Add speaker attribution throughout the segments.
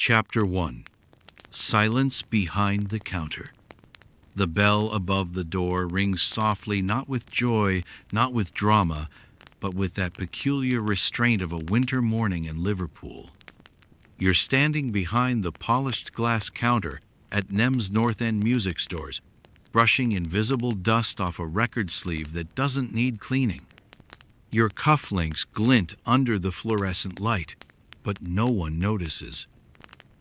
Speaker 1: Chapter 1. Silence Behind the Counter. The bell above the door rings softly, not with joy, not with drama, but with that peculiar restraint of a winter morning in Liverpool. You're standing behind the polished glass counter at Nem's North End music stores, brushing invisible dust off a record sleeve that doesn't need cleaning. Your cufflinks glint under the fluorescent light, but no one notices.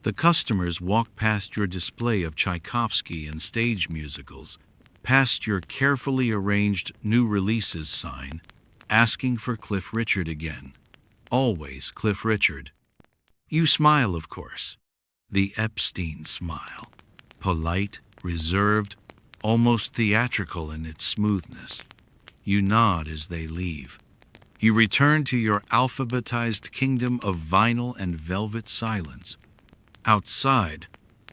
Speaker 1: The customers walk past your display of Tchaikovsky and stage musicals, past your carefully arranged new releases sign, asking for Cliff Richard again. Always Cliff Richard. You smile, of course. The Epstein smile. Polite, reserved, almost theatrical in its smoothness. You nod as they leave. You return to your alphabetized kingdom of vinyl and velvet silence. Outside,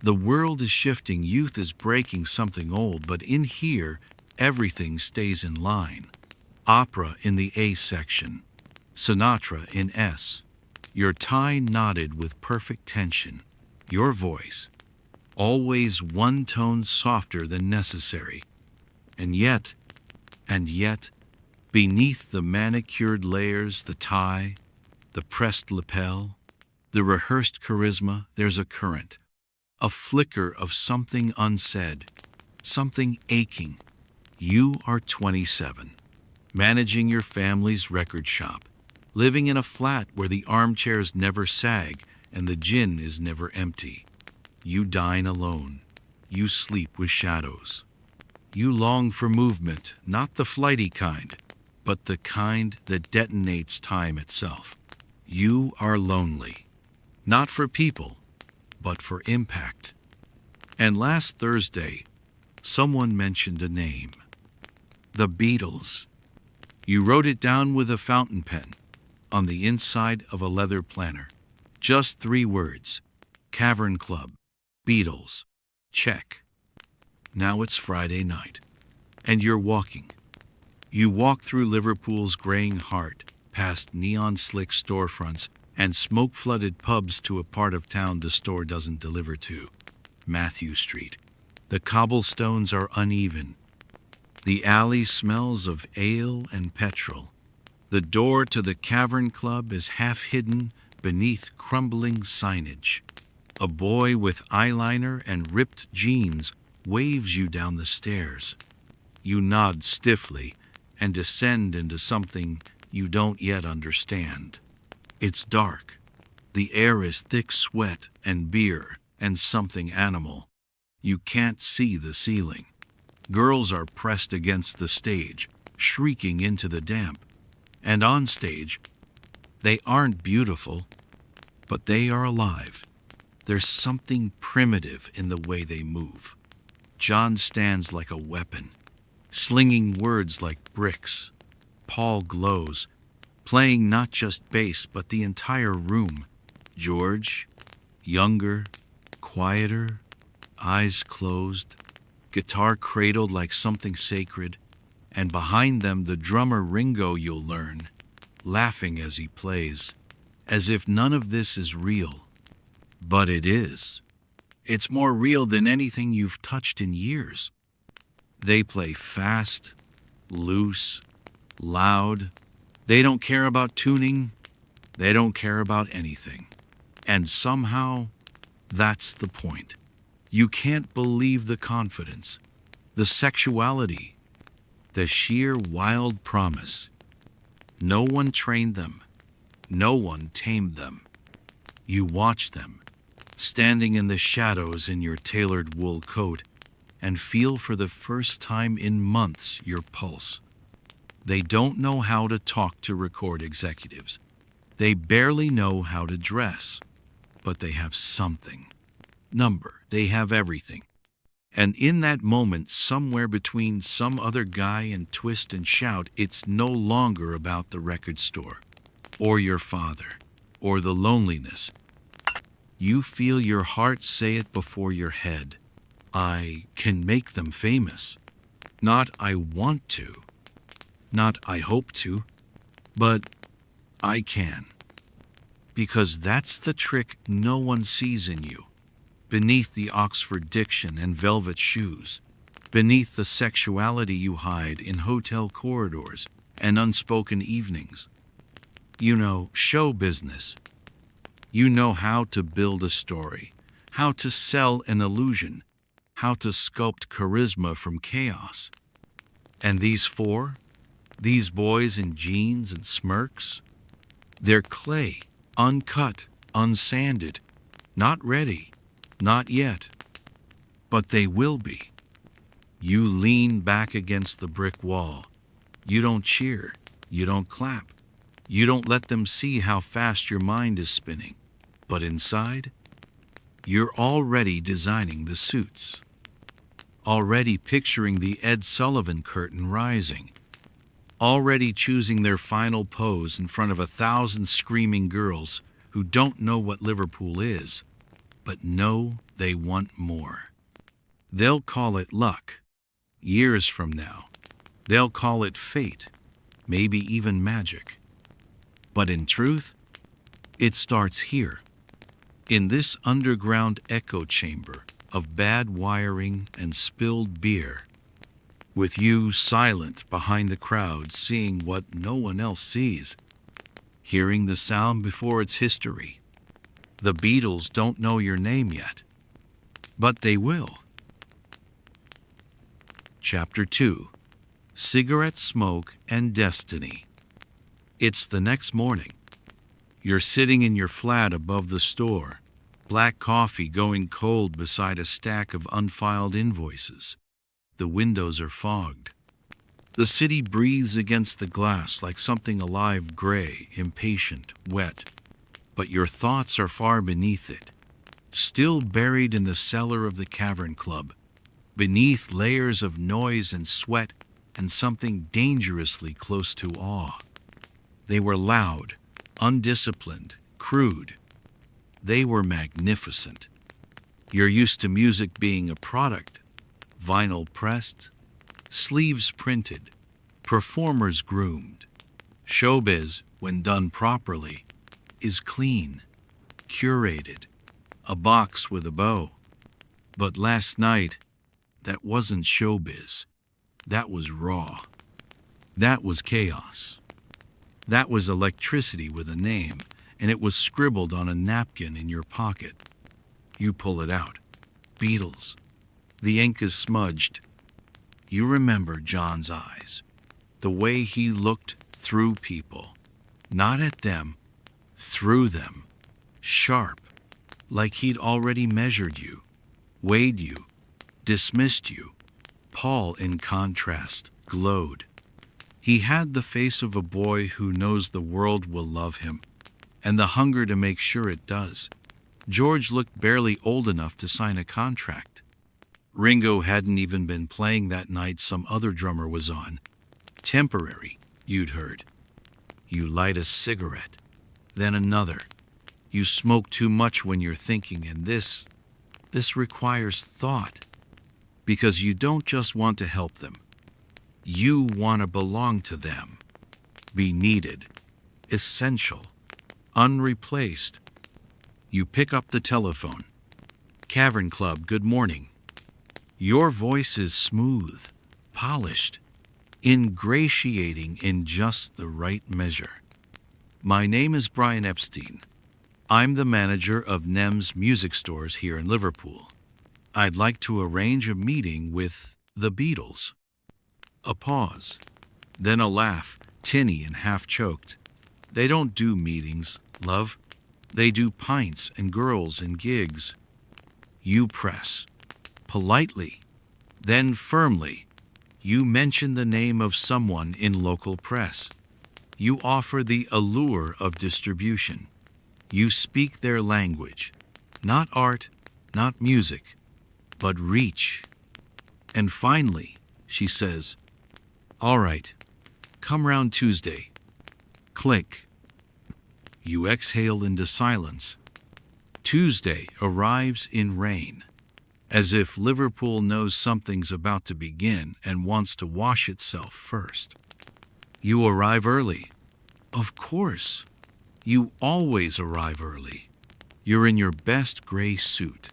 Speaker 1: the world is shifting, youth is breaking something old, but in here, everything stays in line. Opera in the A section, Sinatra in S. Your tie knotted with perfect tension. Your voice, always one tone softer than necessary. And yet, beneath the manicured layers, the tie, the pressed lapel, the rehearsed charisma, there's a current, a flicker of something unsaid, something aching. You are 27, managing your family's record shop, living in a flat where the armchairs never sag and the gin is never empty. You dine alone. You sleep with shadows. You long for movement, not the flighty kind, but the kind that detonates time itself. You are lonely. Not for people, but for impact. And last Thursday, someone mentioned a name. The Beatles. You wrote it down with a fountain pen on the inside of a leather planner. Just 3 words. Cavern Club. Beatles. Check. Now it's Friday night, and you're walking. You walk through Liverpool's graying heart, past neon-slick storefronts and smoke-flooded pubs to a part of town the store doesn't deliver to, Matthew Street. The cobblestones are uneven. The alley smells of ale and petrol. The door to the Cavern Club is half hidden beneath crumbling signage. A boy with eyeliner and ripped jeans waves you down the stairs. You nod stiffly and descend into something you don't yet understand. It's dark. The air is thick sweat and beer and something animal. You can't see the ceiling. Girls are pressed against the stage, shrieking into the damp. And on stage, they aren't beautiful, but they are alive. There's something primitive in the way they move. John stands like a weapon, slinging words like bricks. Paul glows, playing not just bass but the entire room. George, younger, quieter, eyes closed, guitar cradled like something sacred, and behind them the drummer Ringo you'll learn, laughing as he plays, as if none of this is real. But it is. It's more real than anything you've touched in years. They play fast, loose, loud. They don't care about tuning. They don't care about anything. And somehow, that's the point. You can't believe the confidence, the sexuality, the sheer wild promise. No one trained them. No one tamed them. You watch them, standing in the shadows in your tailored wool coat, and feel for the first time in months your pulse. They don't know how to talk to record executives. They barely know how to dress, but they have something. Number, they have everything. And in that moment, somewhere between some other guy and twist and shout, it's no longer about the record store, or your father, or the loneliness. You feel your heart say it before your head. I can make them famous. Not I want to. Not I hope to. But I can. Because that's the trick no one sees in you. Beneath the Oxford diction and velvet shoes, beneath the sexuality you hide in hotel corridors and unspoken evenings. You know show business. You know how to build a story, how to sell an illusion, how to sculpt charisma from chaos. And these four, these boys in jeans and smirks, they're clay, uncut, unsanded, not ready, not yet. But they will be. You lean back against the brick wall. You don't cheer. You don't clap. You don't let them see how fast your mind is spinning. But inside, you're already designing the suits. Already picturing the Ed Sullivan curtain rising. Already choosing their final pose in front of 1,000 screaming girls who don't know what Liverpool is, but know they want more. They'll call it luck. Years from now, they'll call it fate, maybe even magic. But in truth, it starts here, in this underground echo chamber of bad wiring and spilled beer, with you silent behind the crowd, seeing what no one else sees, hearing the sound before its history. The Beatles don't know your name yet, but they will. Chapter 2. Cigarette Smoke and Destiny. It's the next morning. You're sitting in your flat above the store, black coffee going cold beside a stack of unfiled invoices. The windows are fogged. The city breathes against the glass like something alive, gray, impatient, wet. But your thoughts are far beneath it, still buried in the cellar of the Cavern Club, beneath layers of noise and sweat and something dangerously close to awe. They were loud, undisciplined, crude. They were magnificent. You're used to music being a product, vinyl pressed, sleeves printed, performers groomed. Showbiz, when done properly, is clean, curated, a box with a bow. But last night, that wasn't showbiz. That was raw. That was chaos. That was electricity with a name, and it was scribbled on a napkin in your pocket. You pull it out. Beatles. The ink is smudged. You remember John's eyes, the way he looked through people, not at them, through them, sharp, like he'd already measured you, weighed you, dismissed you. Paul, in contrast, glowed. He had the face of a boy who knows the world will love him, and the hunger to make sure it does. George looked barely old enough to sign a contract. Ringo hadn't even been playing that night some other drummer was on. Temporary, you'd heard. You light a cigarette, then another. You smoke too much when you're thinking, and this requires thought. Because you don't just want to help them. You want to belong to them. Be needed. Essential. Unreplaced. You pick up the telephone. Cavern Club, good morning. Your voice is smooth, polished, ingratiating in just the right measure. My name is Brian Epstein. I'm the manager of NEM's music stores here in Liverpool. I'd like to arrange a meeting with the Beatles. A pause, then a laugh, tinny and half-choked. They don't do meetings, love. They do pints and girls and gigs. You press. Politely, then firmly, you mention the name of someone in local press. You offer the allure of distribution. You speak their language. Not art, not music, but reach. And finally, she says, "All right, come round Tuesday." Click. You exhale into silence. Tuesday arrives in rain, as if Liverpool knows something's about to begin and wants to wash itself first. You arrive early. Of course. You always arrive early. You're in your best gray suit,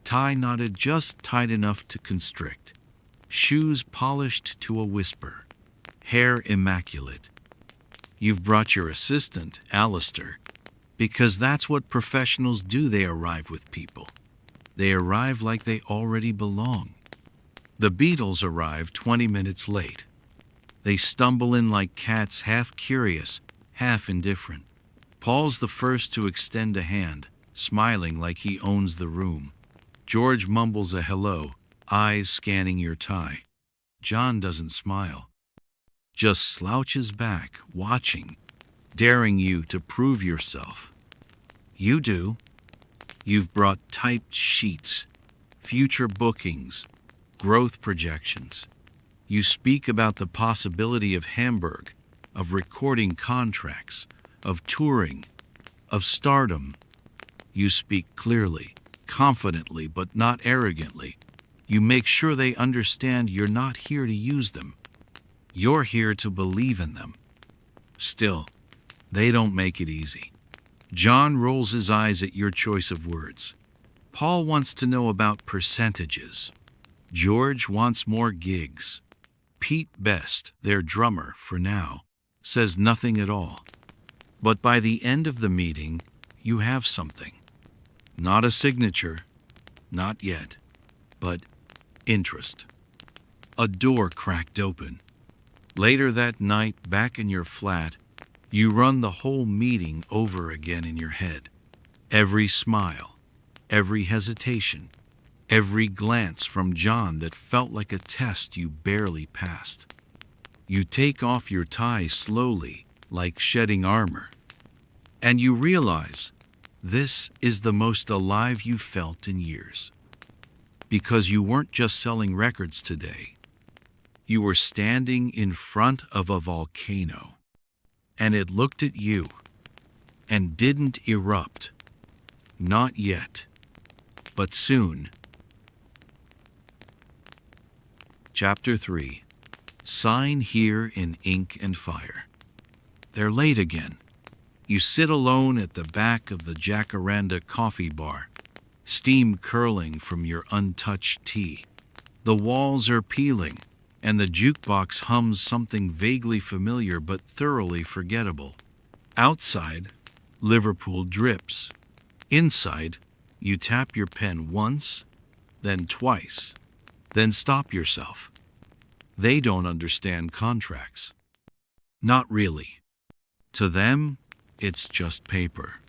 Speaker 1: tie knotted just tight enough to constrict, shoes polished to a whisper, hair immaculate. You've brought your assistant, Alistair, because that's what professionals do. They arrive with people. They arrive like they already belong. The Beatles arrive 20 minutes late. They stumble in like cats, half curious, half indifferent. Paul's the first to extend a hand, smiling like he owns the room. George mumbles a hello, eyes scanning your tie. John doesn't smile, just slouches back, watching, daring you to prove yourself. You do. You've brought typed sheets, future bookings, growth projections. You speak about the possibility of Hamburg, of recording contracts, of touring, of stardom. You speak clearly, confidently, but not arrogantly. You make sure they understand you're not here to use them. You're here to believe in them. Still, they don't make it easy. John rolls his eyes at your choice of words. Paul wants to know about percentages. George wants more gigs. Pete Best, their drummer for now, says nothing at all. But by the end of the meeting, you have something. Not a signature, not yet, but interest. A door cracked open. Later that night, back in your flat, you run the whole meeting over again in your head. Every smile, every hesitation, every glance from John that felt like a test you barely passed. You take off your tie slowly, like shedding armor, and you realize this is the most alive you've felt in years. Because you weren't just selling records today. You were standing in front of a volcano, and it looked at you and didn't erupt. Not yet, but soon. Chapter 3. Sign here in ink and fire. They're late again. You sit alone at the back of the Jacaranda coffee bar, steam curling from your untouched tea. The walls are peeling, and the jukebox hums something vaguely familiar but thoroughly forgettable. Outside, Liverpool drips. Inside, you tap your pen once, then twice, then stop yourself. They don't understand contracts. Not really. To them, it's just paper.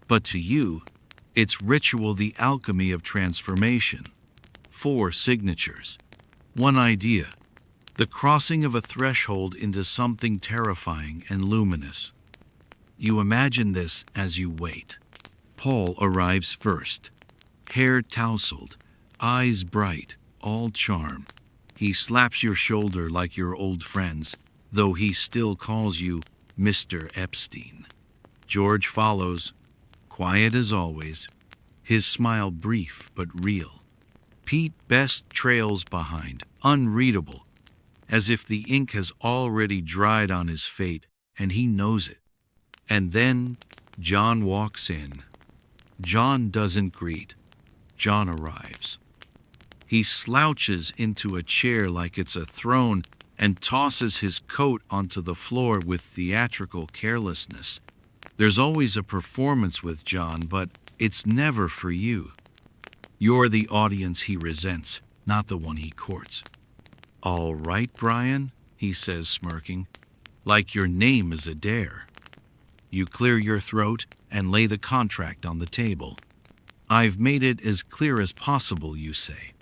Speaker 1: But to you, it's ritual, the alchemy of transformation. 4 signatures. 1 idea. The crossing of a threshold into something terrifying and luminous. You imagine this as you wait. Paul arrives first. Hair tousled, eyes bright, all charm. He slaps your shoulder like your old friends, though he still calls you Mr. Epstein. George follows, quiet as always, his smile brief but real. Pete Best trails behind, unreadable, as if the ink has already dried on his fate and he knows it. And then John walks in. John doesn't greet. John arrives. He slouches into a chair like it's a throne and tosses his coat onto the floor with theatrical carelessness. There's always a performance with John, but it's never for you. You're the audience he resents, not the one he courts. "All right, Brian," he says, smirking, like your name is a dare. You clear your throat and lay the contract on the table. "I've made it as clear as possible," you say.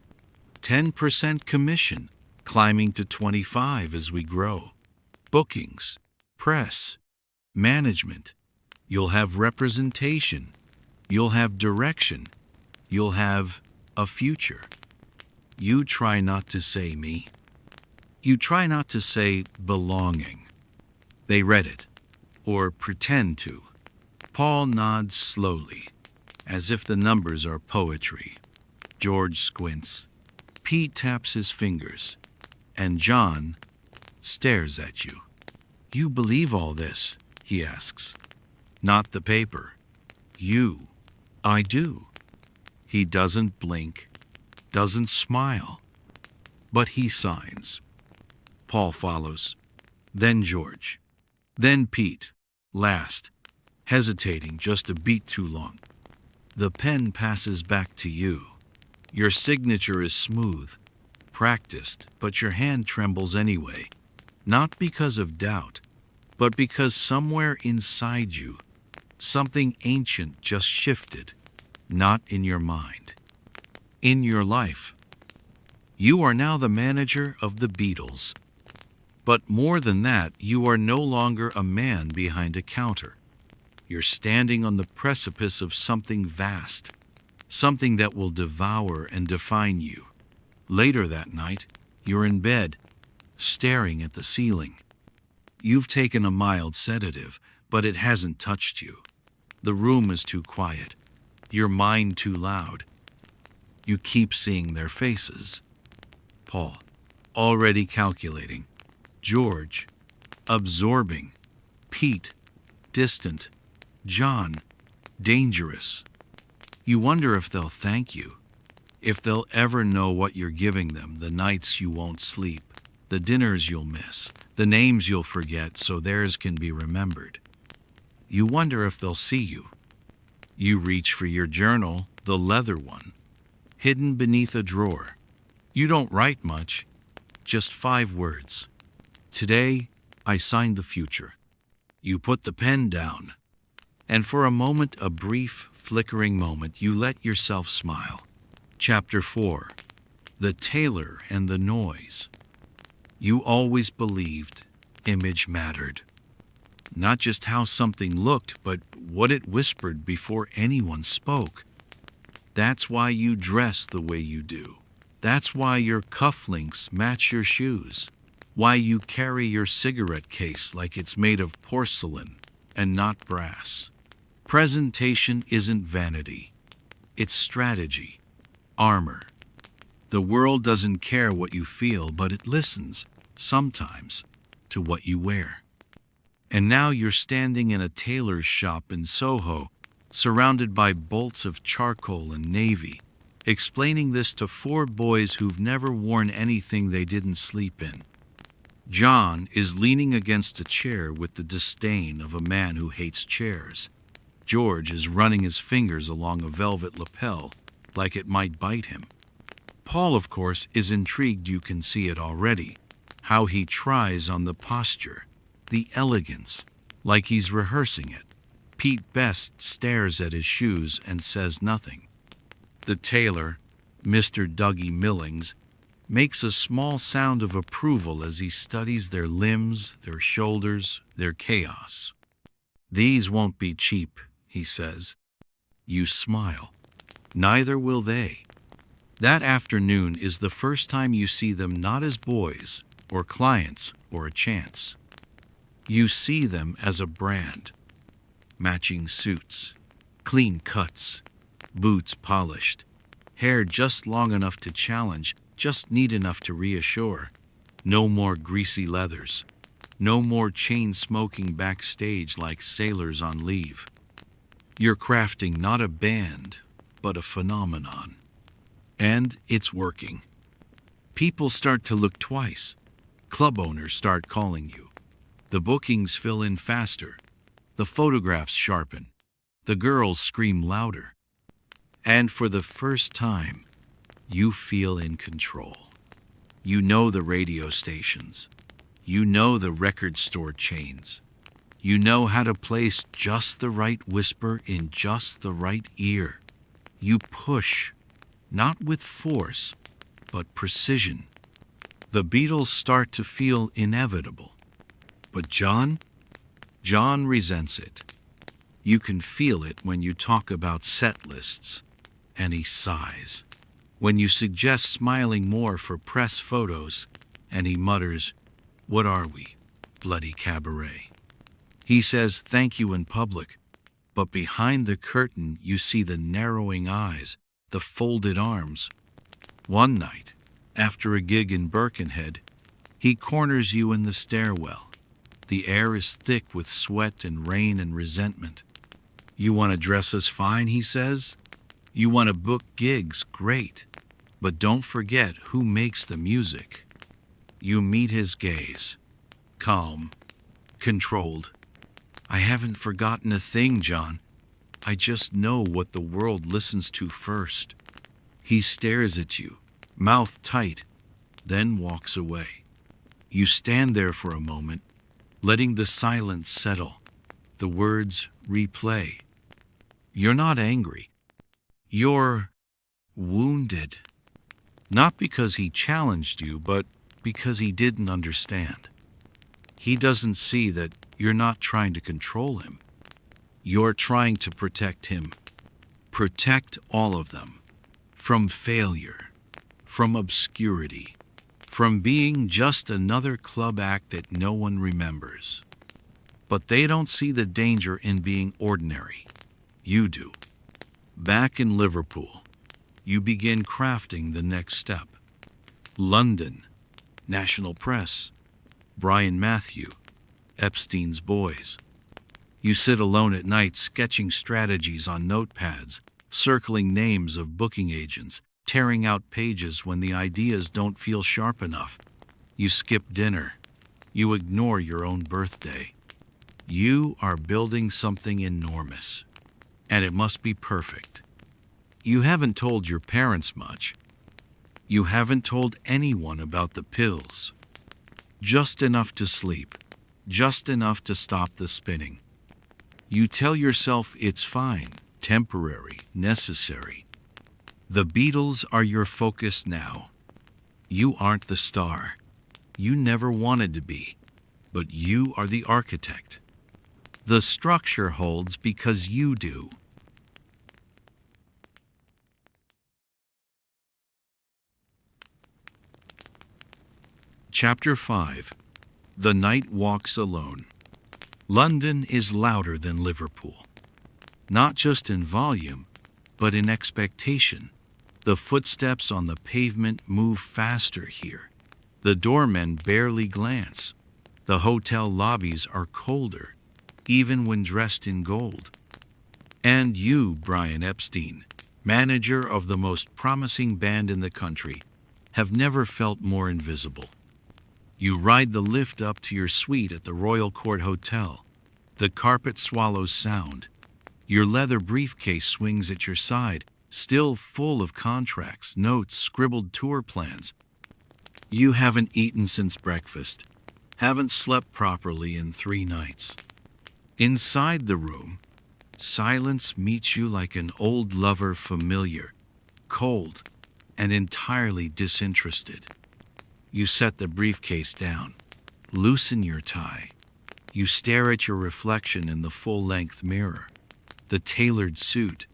Speaker 1: 10% commission, climbing to 25 as we grow. Bookings, press, management. You'll have representation. You'll have direction. You'll have a future. You try not to say me. You try not to say belonging. They read it, or pretend to. Paul nods slowly, as if the numbers are poetry. George squints. Pete taps his fingers, and John stares at you. "You believe all this?" he asks. Not the paper. You. I do. He doesn't blink, doesn't smile, but he signs. Paul follows, then George, then Pete, last, hesitating just a beat too long. The pen passes back to you. Your signature is smooth, practiced, but your hand trembles anyway, not because of doubt, but because somewhere inside you, something ancient just shifted, not in your mind, in your life. You are now the manager of the Beatles. But more than that, you are no longer a man behind a counter. You're standing on the precipice of something vast, something that will devour and define you. Later that night, you're in bed, staring at the ceiling. You've taken a mild sedative, but it hasn't touched you. The room is too quiet, your mind too loud. You keep seeing their faces. Paul, already calculating. George, absorbing. Pete, distant. John, dangerous. You wonder if they'll thank you, if they'll ever know what you're giving them, the nights you won't sleep, the dinners you'll miss, the names you'll forget so theirs can be remembered. You wonder if they'll see you. You reach for your journal, the leather one, hidden beneath a drawer. You don't write much, just 5 words. Today, I signed the future. You put the pen down, and for a moment, a brief, flickering moment, you let yourself smile. Chapter 4. The Tailor and the Noise. You always believed image mattered. Not just how something looked, but what it whispered before anyone spoke. That's why you dress the way you do. That's why your cufflinks match your shoes. Why you carry your cigarette case like it's made of porcelain and not brass. Presentation isn't vanity. It's strategy, armor. The world doesn't care what you feel, but it listens, sometimes, to what you wear. And now you're standing in a tailor's shop in Soho, surrounded by bolts of charcoal and navy, explaining this to 4 boys who've never worn anything they didn't sleep in. John is leaning against a chair with the disdain of a man who hates chairs. George is running his fingers along a velvet lapel, like it might bite him. Paul, of course, is intrigued. You can see it already. How he tries on the posture, the elegance, like he's rehearsing it. Pete Best stares at his shoes and says nothing. The tailor, Mr. Dougie Millings, makes a small sound of approval as he studies their limbs, their shoulders, their chaos. These won't be cheap, he says. You smile. Neither will they. That afternoon is the first time you see them not as boys, or clients, or a chance. You see them as a brand. Matching suits, clean cuts, boots polished, hair just long enough to challenge, just neat enough to reassure. No more greasy leathers. No more chain smoking backstage like sailors on leave. You're crafting not a band, but a phenomenon. And it's working. People start to look twice. Club owners start calling you. The bookings fill in faster. The photographs sharpen. The girls scream louder. And for the first time, you feel in control. You know the radio stations. You know the record store chains. You know how to place just the right whisper in just the right ear. You push, not with force, but precision. The Beatles start to feel inevitable. But John resents it. You can feel it when you talk about set lists, and he sighs. When you suggest smiling more for press photos, and he mutters, "What are we, bloody cabaret?" He says thank you in public, but behind the curtain you see the narrowing eyes, the folded arms. One night, after a gig in Birkenhead, he corners you in the stairwell. The air is thick with sweat and rain and resentment. You want to dress us fine, he says. You want to book gigs, great. But don't forget who makes the music. You meet his gaze. Calm. Controlled. I haven't forgotten a thing, John. I just know what the world listens to first. He stares at you, mouth tight, then walks away. You stand there for a moment, letting the silence settle, the words replay. You're not angry. You're wounded. Not because he challenged you, but because he didn't understand. He doesn't see that you're not trying to control him. You're trying to protect him. Protect all of them. From failure. From obscurity. From being just another club act that no one remembers. But they don't see the danger in being ordinary. You do. Back in Liverpool, you begin crafting the next step. London, national press, Brian Matthew, Epstein's boys. You sit alone at night sketching strategies on notepads, circling names of booking agents, tearing out pages when the ideas don't feel sharp enough. You skip dinner. You ignore your own birthday. You are building something enormous, and it must be perfect. You haven't told your parents much. You haven't told anyone about the pills. Just enough to sleep, just enough to stop the spinning. You tell yourself it's fine, temporary, necessary. The Beatles are your focus now. You aren't the star. You never wanted to be, but you are the architect. The structure holds because you do. Chapter 5. The Night Walks Alone. London is louder than Liverpool. Not just in volume, but in expectation. The footsteps on the pavement move faster here. The doormen barely glance. The hotel lobbies are colder, even when dressed in gold. And you, Brian Epstein, manager of the most promising band in the country, have never felt more invisible. You ride the lift up to your suite at the Royal Court Hotel. The carpet swallows sound. Your leather briefcase swings at your side, still full of contracts, notes, scribbled tour plans. You haven't eaten since breakfast, haven't slept properly in 3 nights. Inside the room, silence meets you like an old lover, familiar, cold, and entirely disinterested. You set the briefcase down, loosen your tie. You stare at your reflection in the full-length mirror, the tailored suit,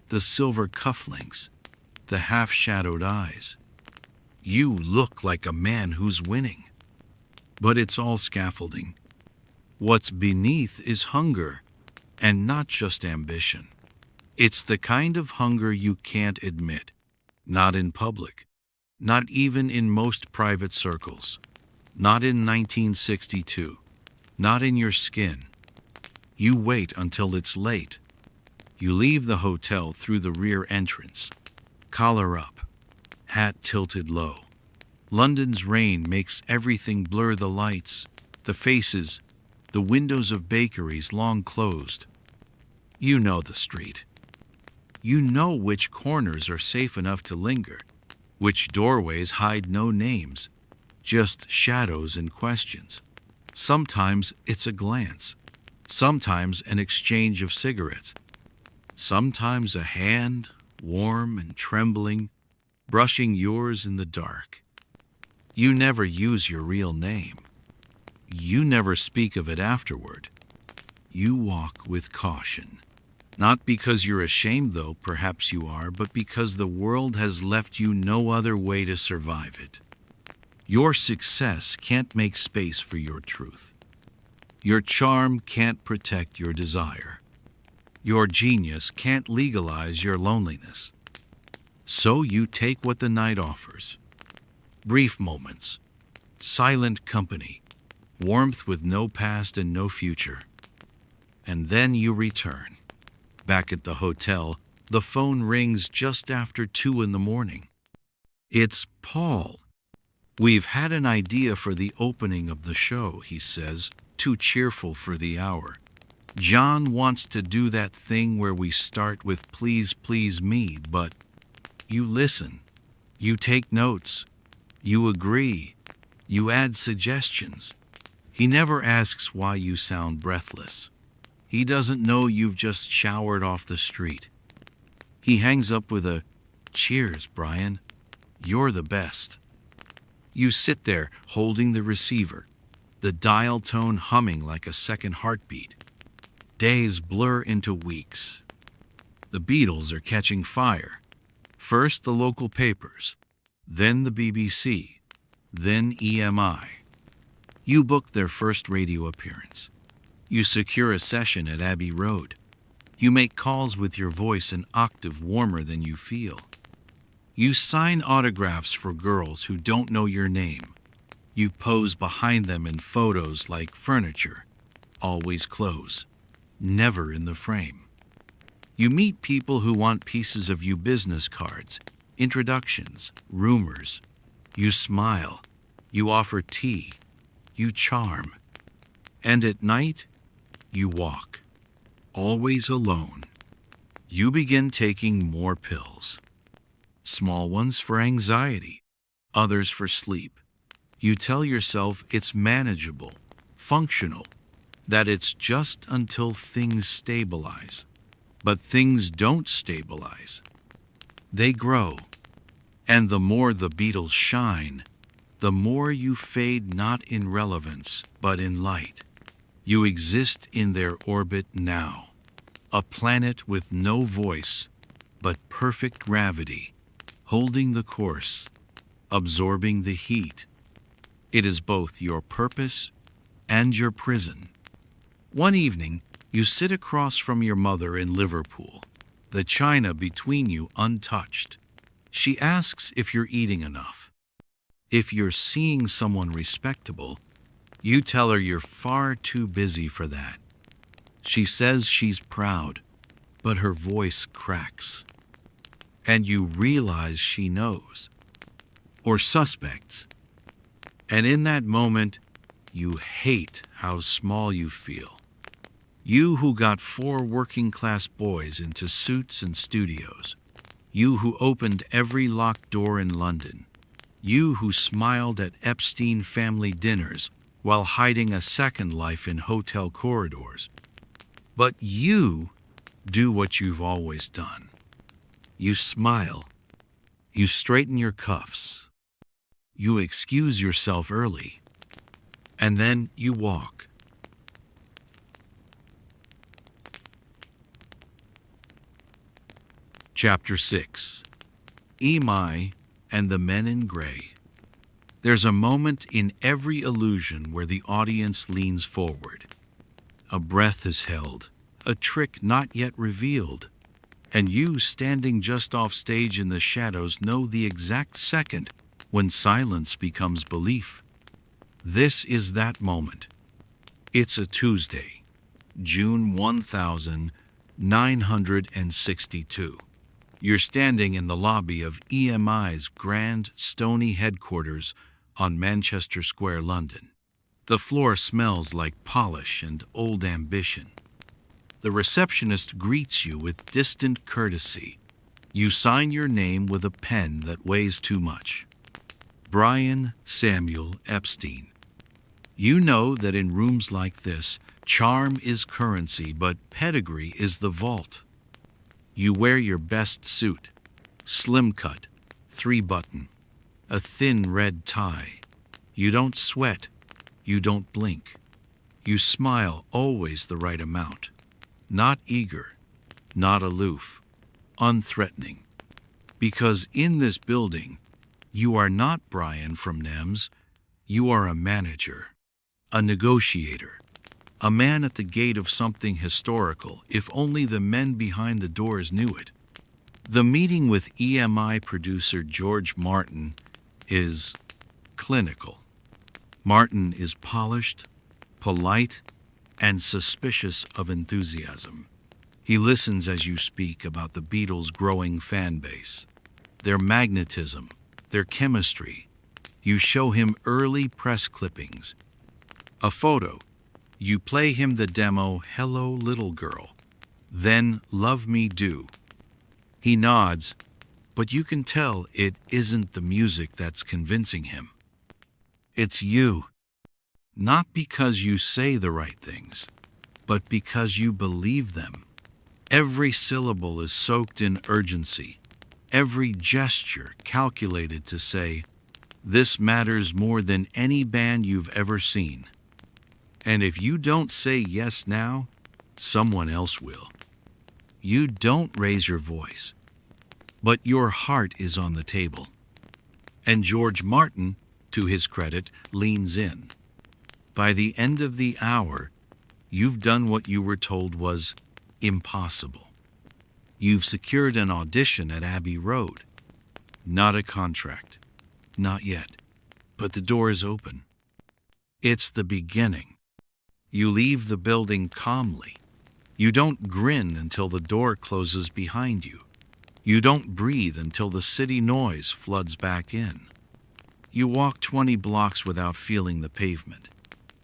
Speaker 1: the silver cufflinks, the half-shadowed eyes. You look like a man who's winning. But it's all scaffolding. What's beneath is hunger, and not just ambition. It's the kind of hunger you can't admit, not in public. Not even in most private circles. Not in 1962. Not in your skin. You wait until it's late. You leave the hotel through the rear entrance. Collar up. Hat tilted low. London's rain makes everything blur, the lights, the faces, the windows of bakeries long closed. You know the street. You know which corners are safe enough to linger. Which doorways hide no names, just shadows and questions. Sometimes it's a glance, sometimes an exchange of cigarettes, sometimes a hand, warm and trembling, brushing yours in the dark. You never use your real name. You never speak of it afterward. You walk with caution. Not because you're ashamed, though perhaps you are, but because the world has left you no other way to survive it. Your success can't make space for your truth. Your charm can't protect your desire. Your genius can't legalize your loneliness. So you take what the night offers. Brief moments, silent company, warmth with no past and no future. And then you return. Back at the hotel, the phone rings just after 2 in the morning. It's Paul. "We've had an idea for the opening of the show," he says, too cheerful for the hour. "John wants to do that thing where we start with 'Please, please me,' but you listen, you take notes, you agree, you add suggestions. He never asks why you sound breathless. He doesn't know you've just showered off the street. He hangs up with a, 'Cheers, Brian. You're the best.' You sit there holding the receiver, the dial tone humming like a second heartbeat. Days blur into weeks. The Beatles are catching fire. First the local papers, then the BBC, then EMI. You book their first radio appearance. You secure a session at Abbey Road. You make calls with your voice an octave warmer than you feel. You sign autographs for girls who don't know your name. You pose behind them in photos like furniture, always close, never in the frame. You meet people who want pieces of you, business cards, introductions, rumors. You smile. You offer tea. You charm. And at night, you walk, always alone. You begin taking more pills. Small ones for anxiety, others for sleep. You tell yourself it's manageable, functional, that it's just until things stabilize. But things don't stabilize. They grow. And the more the Beatles shine, the more you fade, not in relevance, but in light. You exist in their orbit now, a planet with no voice, but perfect gravity, holding the course, absorbing the heat. It is both your purpose and your prison. One evening, you sit across from your mother in Liverpool, the china between you untouched. She asks if you're eating enough. If you're seeing someone respectable, you tell her you're far too busy for that. She says she's proud, but her voice cracks. And you realize she knows, or suspects. And in that moment, you hate how small you feel. You who got 4 working-class boys into suits and studios. You who opened every locked door in London. You who smiled at Epstein family dinners while hiding a second life in hotel corridors. But you do what you've always done. You smile. You straighten your cuffs. You excuse yourself early. And then you walk. Chapter 6. EMI and the Men in Gray. There's a moment in every illusion where the audience leans forward. A breath is held, a trick not yet revealed, and you, standing just off stage in the shadows, know the exact second when silence becomes belief. This is that moment. It's a Tuesday, June 1962. You're standing in the lobby of EMI's grand, stony headquarters on Manchester Square, London. The floor smells like polish and old ambition. The receptionist greets you with distant courtesy. You sign your name with a pen that weighs too much. Brian Samuel Epstein. You know that in rooms like this, charm is currency, but pedigree is the vault. You wear your best suit, slim cut, 3-button, a thin red tie. You don't sweat. You don't blink. You smile always the right amount. Not eager, not aloof, unthreatening. Because in this building, you are not Brian from NEMS. You are a manager, a negotiator, a man at the gate of something historical, if only the men behind the doors knew it. The meeting with EMI producer George Martin is clinical. Martin is polished, polite, and suspicious of enthusiasm. He listens as you speak about the Beatles' growing fan base, their magnetism, their chemistry. You show him early press clippings, a photo. You play him the demo, Hello Little Girl, then Love Me Do. He nods, but you can tell it isn't the music that's convincing him. It's you. Not because you say the right things, but because you believe them. Every syllable is soaked in urgency, every gesture calculated to say, this matters more than any band you've ever seen. And if you don't say yes now, someone else will. You don't raise your voice, but your heart is on the table. And George Martin, to his credit, leans in. By the end of the hour, you've done what you were told was impossible. You've secured an audition at Abbey Road. Not a contract. Not yet. But the door is open. It's the beginning. You leave the building calmly. You don't grin until the door closes behind you. You don't breathe until the city noise floods back in. You walk 20 blocks without feeling the pavement.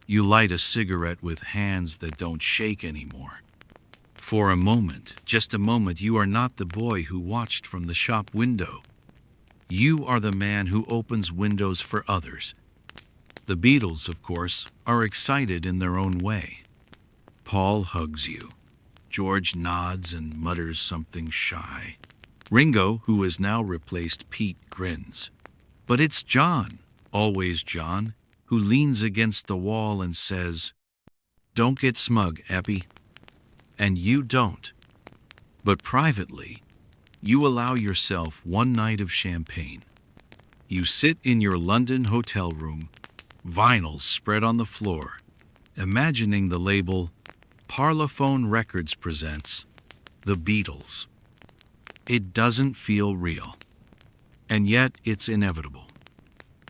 Speaker 1: You light a cigarette with hands that don't shake anymore. For a moment, just a moment, you are not the boy who watched from the shop window. You are the man who opens windows for others. The Beatles, of course, are excited in their own way. Paul hugs you. George nods and mutters something shy. Ringo, who has now replaced Pete, grins. But it's John, always John, who leans against the wall and says, "Don't get smug, Abby." And you don't. But privately, you allow yourself one night of champagne. You sit in your London hotel room, vinyls spread on the floor, imagining the label Parlophone Records presents The Beatles. It doesn't feel real, and yet it's inevitable.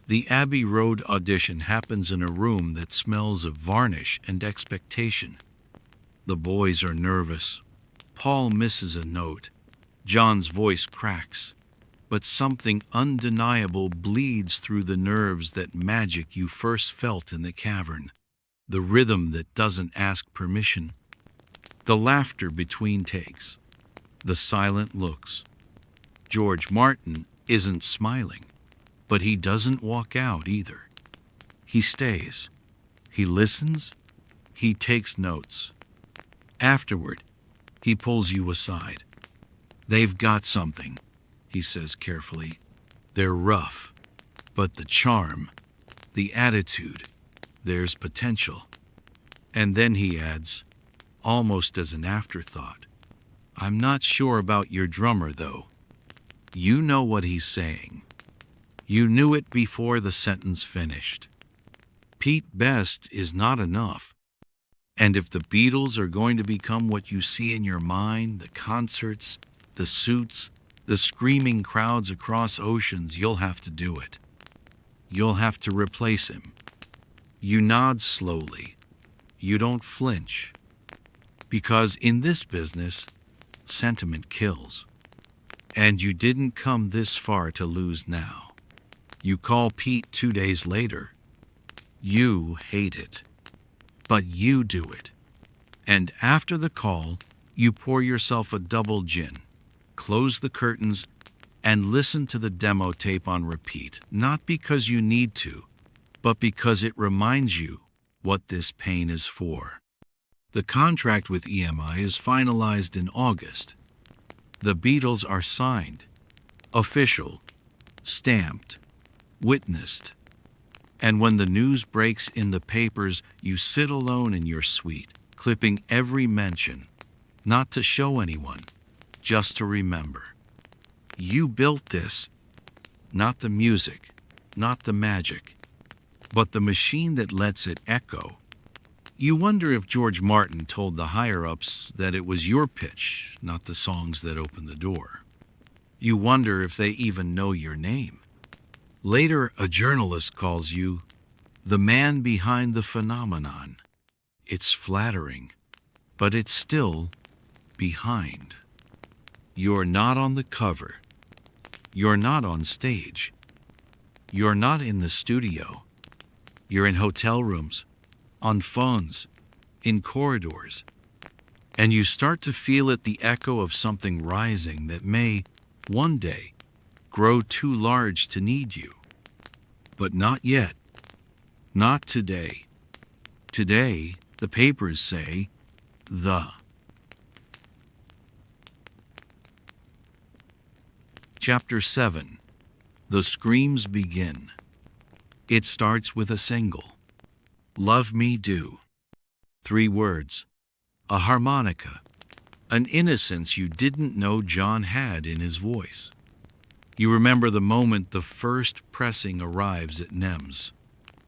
Speaker 1: The Abbey Road audition happens in a room that smells of varnish and expectation. The boys are nervous. Paul misses a note. John's voice cracks. But something undeniable bleeds through the nerves, that magic you first felt in the cavern. The rhythm that doesn't ask permission. The laughter between takes. The silent looks. George Martin isn't smiling, but he doesn't walk out either. He stays. He listens. He takes notes. Afterward, he pulls you aside. "They've got something," he says carefully. "They're rough, but the charm, the attitude, there's potential." And then he adds, almost as an afterthought, "I'm not sure about your drummer, though." You know what he's saying. You knew it before the sentence finished. Pete Best is not enough. And if the Beatles are going to become what you see in your mind, the concerts, the suits, the screaming crowds across oceans, you'll have to do it. You'll have to replace him. You nod slowly. You don't flinch. Because in this business, sentiment kills. And you didn't come this far to lose now. You call Pete 2 days later. You hate it. But you do it. And after the call, you pour yourself a double gin, close the curtains, and listen to the demo tape on repeat, not because you need to, but because it reminds you what this pain is for. The contract with EMI is finalized in August. The Beatles are signed, official, stamped, witnessed. And when the news breaks in the papers, you sit alone in your suite, clipping every mention, not to show anyone, just to remember. You built this, not the music, not the magic, but the machine that lets it echo. You wonder if George Martin told the higher-ups that it was your pitch, not the songs that opened the door. You wonder if they even know your name. Later, a journalist calls you the man behind the phenomenon. It's flattering, but it's still behind. You're not on the cover. You're not on stage. You're not in the studio. You're in hotel rooms, on phones, in corridors. And you start to feel it, the echo of something rising that may, one day, grow too large to need you. But not yet. Not today. Today, the papers say, Chapter 7. The Screams Begin. It starts with a single. Love Me Do. 3 words. A harmonica. An innocence you didn't know John had in his voice. You remember the moment the first pressing arrives at NEMS.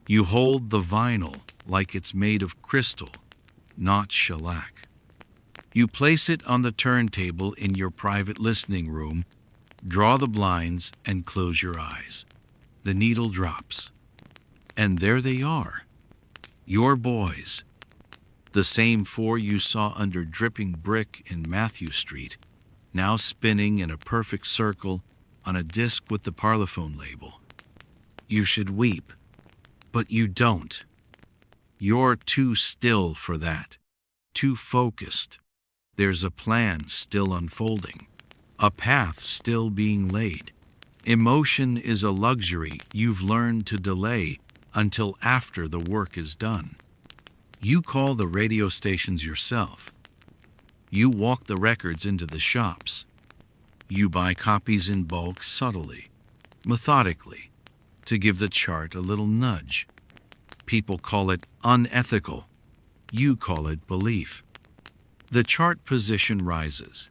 Speaker 1: You hold the vinyl like it's made of crystal, not shellac. You place it on the turntable in your private listening room, draw the blinds, and close your eyes. The needle drops. And there they are. Your boys. The same 4 you saw under dripping brick in Matthew Street, now spinning in a perfect circle on a disc with the Parlophone label. You should weep, but you don't. You're too still for that, too focused. There's a plan still unfolding, a path still being laid. Emotion is a luxury you've learned to delay until after the work is done. You call the radio stations yourself. You walk the records into the shops. You buy copies in bulk subtly, methodically, to give the chart a little nudge. People call it unethical. You call it belief. The chart position rises,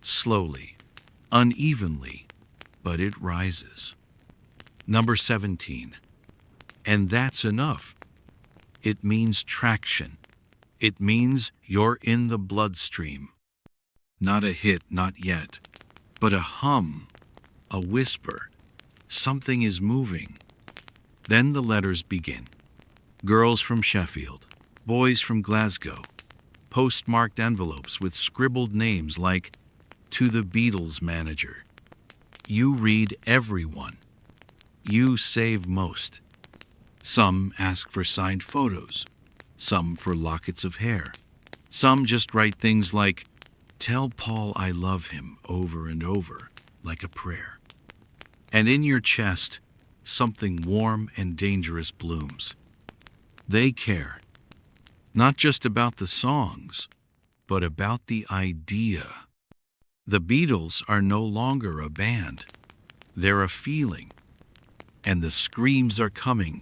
Speaker 1: slowly, unevenly, but it rises. Number 17. And that's enough. It means traction. It means you're in the bloodstream. Not a hit, not yet, but a hum, a whisper. Something is moving. Then the letters begin. Girls from Sheffield, boys from Glasgow, postmarked envelopes with scribbled names like, "To the Beatles manager." You read everyone. You save most. Some ask for signed photos, some for lockets of hair. Some just write things like, "Tell Paul I love him," over and over, like a prayer. And in your chest, something warm and dangerous blooms. They care, not just about the songs, but about the idea. The Beatles are no longer a band. They're a feeling. And the screams are coming.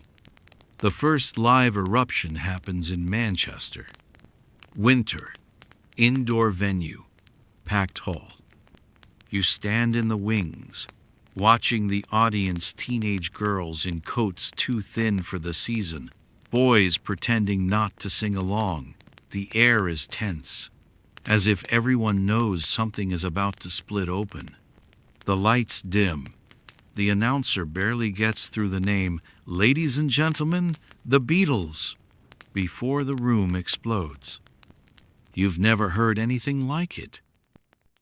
Speaker 1: The first live eruption happens in Manchester. Winter, indoor venue, packed hall. You stand in the wings, watching the audience, teenage girls in coats too thin for the season, boys pretending not to sing along. The air is tense, as if everyone knows something is about to split open. The lights dim. The announcer barely gets through the name, "Ladies and gentlemen, the Beatles," before the room explodes. You've never heard anything like it.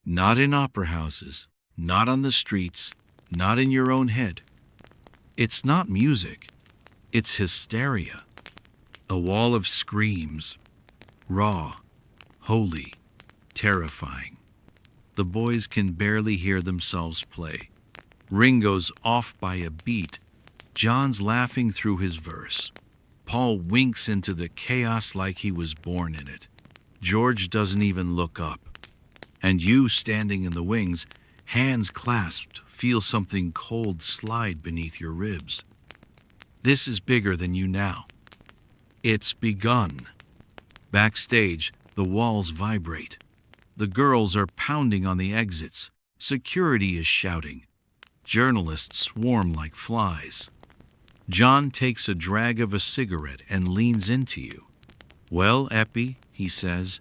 Speaker 1: Not in opera houses, not on the streets, not in your own head. It's not music. It's hysteria. A wall of screams. Raw, holy, terrifying. The boys can barely hear themselves play. Ringo's off by a beat. John's laughing through his verse. Paul winks into the chaos like he was born in it. George doesn't even look up. And you, standing in the wings, hands clasped, feel something cold slide beneath your ribs. This is bigger than you now. It's begun. Backstage, the walls vibrate. The girls are pounding on the exits. Security is shouting. Journalists swarm like flies. John takes a drag of a cigarette and leans into you. "Well, Epi," he says,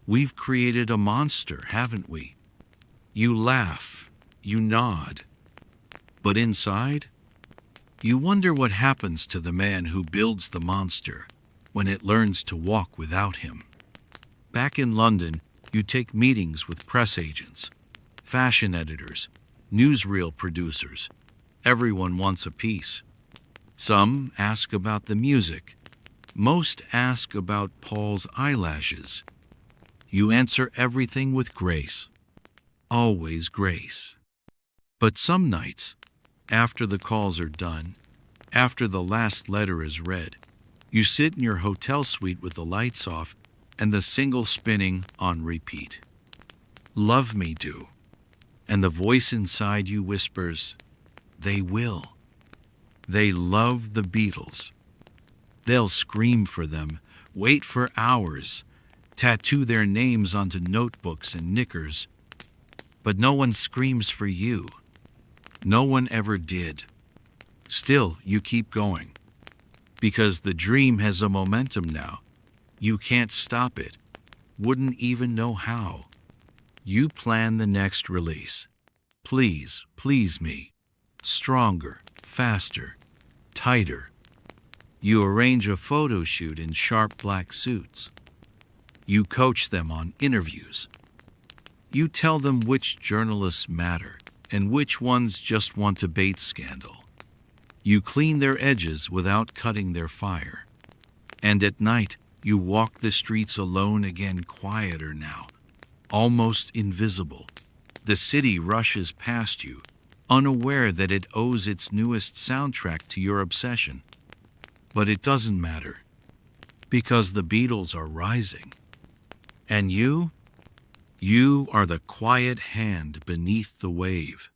Speaker 1: "we've created a monster, haven't we?" You laugh. You nod. But inside, you wonder what happens to the man who builds the monster when it learns to walk without him. Back in London, You take meetings with press agents, fashion editors, newsreel producers. Everyone wants a piece. Some ask about the music. Most ask about Paul's eyelashes. You answer everything with grace. Always grace. But some nights, after the calls are done, after the last letter is read, you sit in your hotel suite with the lights off and the single spinning on repeat. Love me do. And the voice inside you whispers, they will. They love the Beatles. They'll scream for them, wait for hours, tattoo their names onto notebooks and knickers. But no one screams for you. No one ever did. Still, you keep going. Because the dream has a momentum now. You can't stop it. Wouldn't even know how. You plan the next release. Please, please me. Stronger, faster, tighter. You arrange a photo shoot in sharp black suits. You coach them on interviews. You tell them which journalists matter and which ones just want a bait scandal. You clean their edges without cutting their fire. And at night, you walk the streets alone again, quieter now, almost invisible. The city rushes past you, unaware that it owes its newest soundtrack to your obsession. But it doesn't matter, because the Beatles are rising. And you are the quiet hand beneath the wave.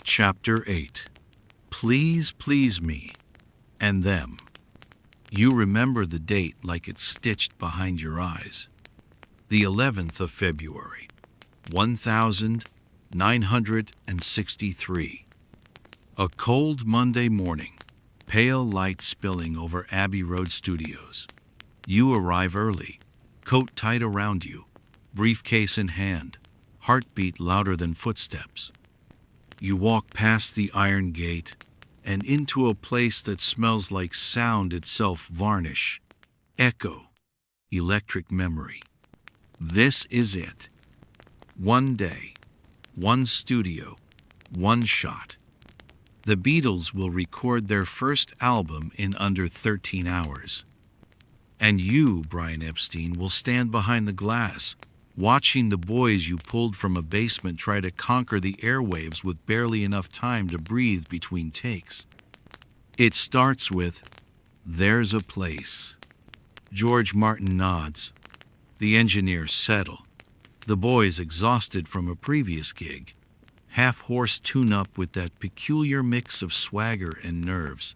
Speaker 1: Chapter 8. Please, please me, and them. You remember the date like it's stitched behind your eyes. The 11th of February, 1963. A cold Monday morning, pale light spilling over Abbey Road Studios. You arrive early, coat tight around you, briefcase in hand, heartbeat louder than footsteps. You walk past the iron gate and into a place that smells like sound itself, varnish, echo, electric memory. This is it. One day, one studio, one shot. The Beatles will record their first album in under 13 hours. And you, Brian Epstein, will stand behind the glass, watching the boys you pulled from a basement try to conquer the airwaves with barely enough time to breathe between takes. It starts with, "There's a place." George Martin nods. The engineers settle. The boys, exhausted from a previous gig, half-horse tune-up with that peculiar mix of swagger and nerves.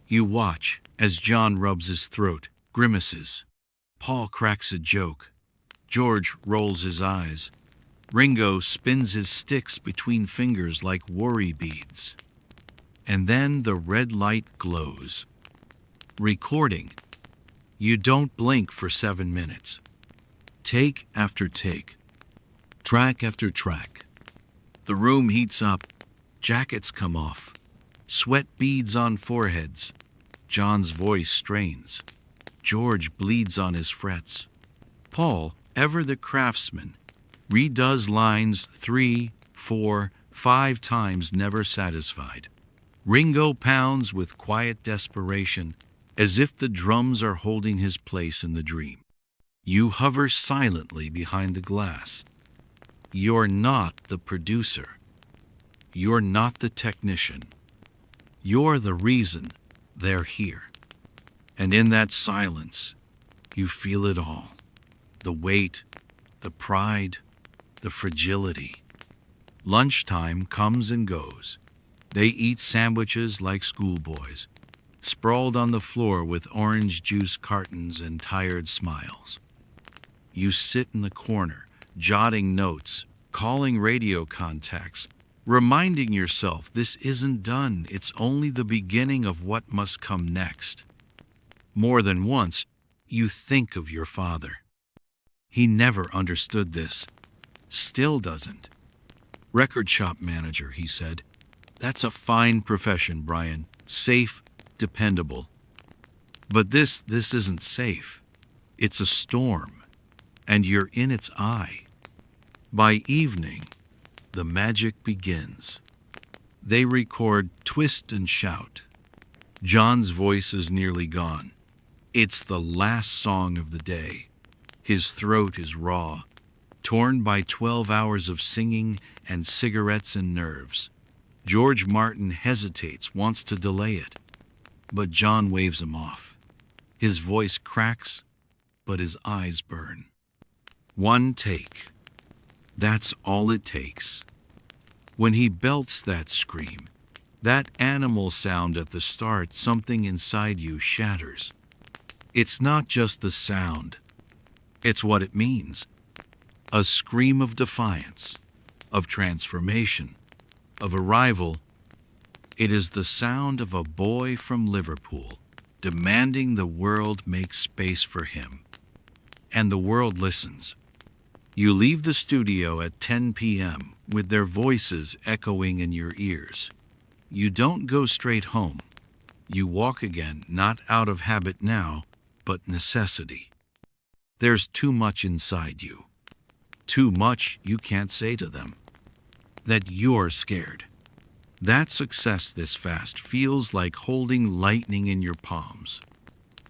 Speaker 1: You watch as John rubs his throat, grimaces. Paul cracks a joke. George rolls his eyes. Ringo spins his sticks between fingers like worry beads. And then the red light glows. Recording. You don't blink for 7 minutes. Take after take. Track after track. The room heats up. Jackets come off. Sweat beads on foreheads. John's voice strains. George bleeds on his frets. Paul, ever the craftsman, redoes lines 3, 4, 5 times, never satisfied. Ringo pounds with quiet desperation, as if the drums are holding his place in the dream. You hover silently behind the glass. You're not the producer. You're not the technician. You're the reason they're here. And in that silence, you feel it all. The weight, the pride, the fragility. Lunchtime comes and goes. They eat sandwiches like schoolboys, sprawled on the floor with orange juice cartons and tired smiles. You sit in the corner, jotting notes, calling radio contacts, reminding yourself this isn't done, it's only the beginning of what must come next. More than once, you think of your father. He never understood this. Still doesn't. Record shop manager, he said. That's a fine profession, Brian. Safe, dependable. But this isn't safe. It's a storm, and you're in its eye. By evening, the magic begins. They record Twist and Shout. John's voice is nearly gone. It's the last song of the day. His throat is raw, torn by 12 hours of singing and cigarettes and nerves. George Martin hesitates, wants to delay it, but John waves him off. His voice cracks, but his eyes burn. One take. That's all it takes. When he belts that scream, that animal sound at the start, something inside you shatters. It's not just the sound. It's what it means. A scream of defiance, of transformation, of arrival. It is the sound of a boy from Liverpool, demanding the world make space for him. And the world listens. You leave the studio at 10 p.m. with their voices echoing in your ears. You don't go straight home. You walk again, not out of habit now, but necessity. There's too much inside you. Too much you can't say to them. That you're scared. That success this fast feels like holding lightning in your palms.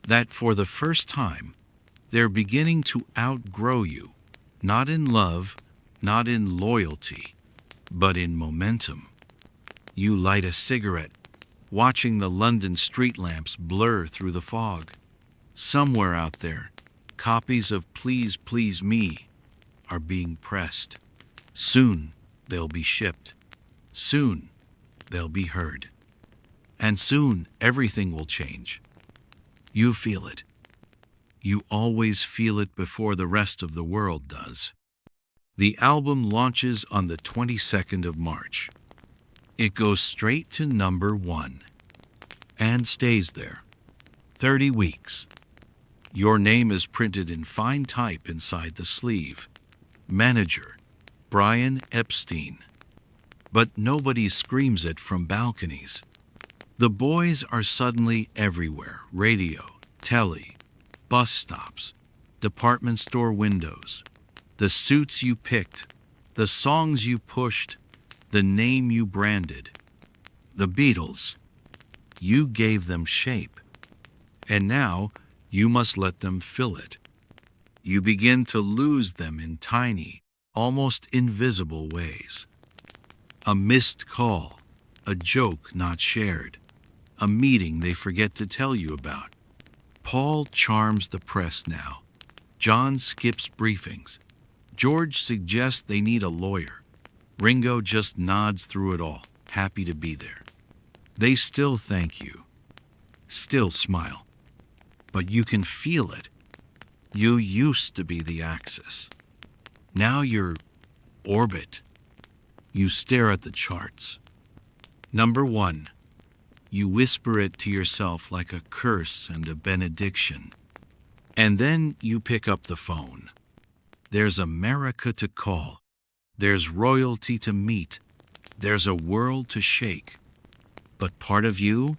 Speaker 1: That for the first time, they're beginning to outgrow you. Not in love, not in loyalty, but in momentum. You light a cigarette, watching the London street lamps blur through the fog. Somewhere out there, copies of Please Please Me are being pressed. Soon, they'll be shipped. Soon, they'll be heard. And soon, everything will change. You feel it. You always feel it before the rest of the world does. The album launches on the 22nd of March. It goes straight to #1 and stays there. 30 weeks. Your name is printed in fine type inside the sleeve. Manager, Brian Epstein. But nobody screams it from balconies. The boys are suddenly everywhere. Radio, telly, bus stops, department store windows. The suits you picked, the songs you pushed, the name you branded. The Beatles. You gave them shape. And now you must let them fill it. You begin to lose them in tiny, almost invisible ways. A missed call, a joke not shared, a meeting they forget to tell you about. Paul charms the press now. John skips briefings. George suggests they need a lawyer. Ringo just nods through it all, happy to be there. They still thank you, still smile. But you can feel it. You used to be the axis. Now you're orbit. You stare at the charts. #1. You whisper it to yourself like a curse and a benediction. And then you pick up the phone. There's America to call. There's royalty to meet. There's a world to shake. But part of you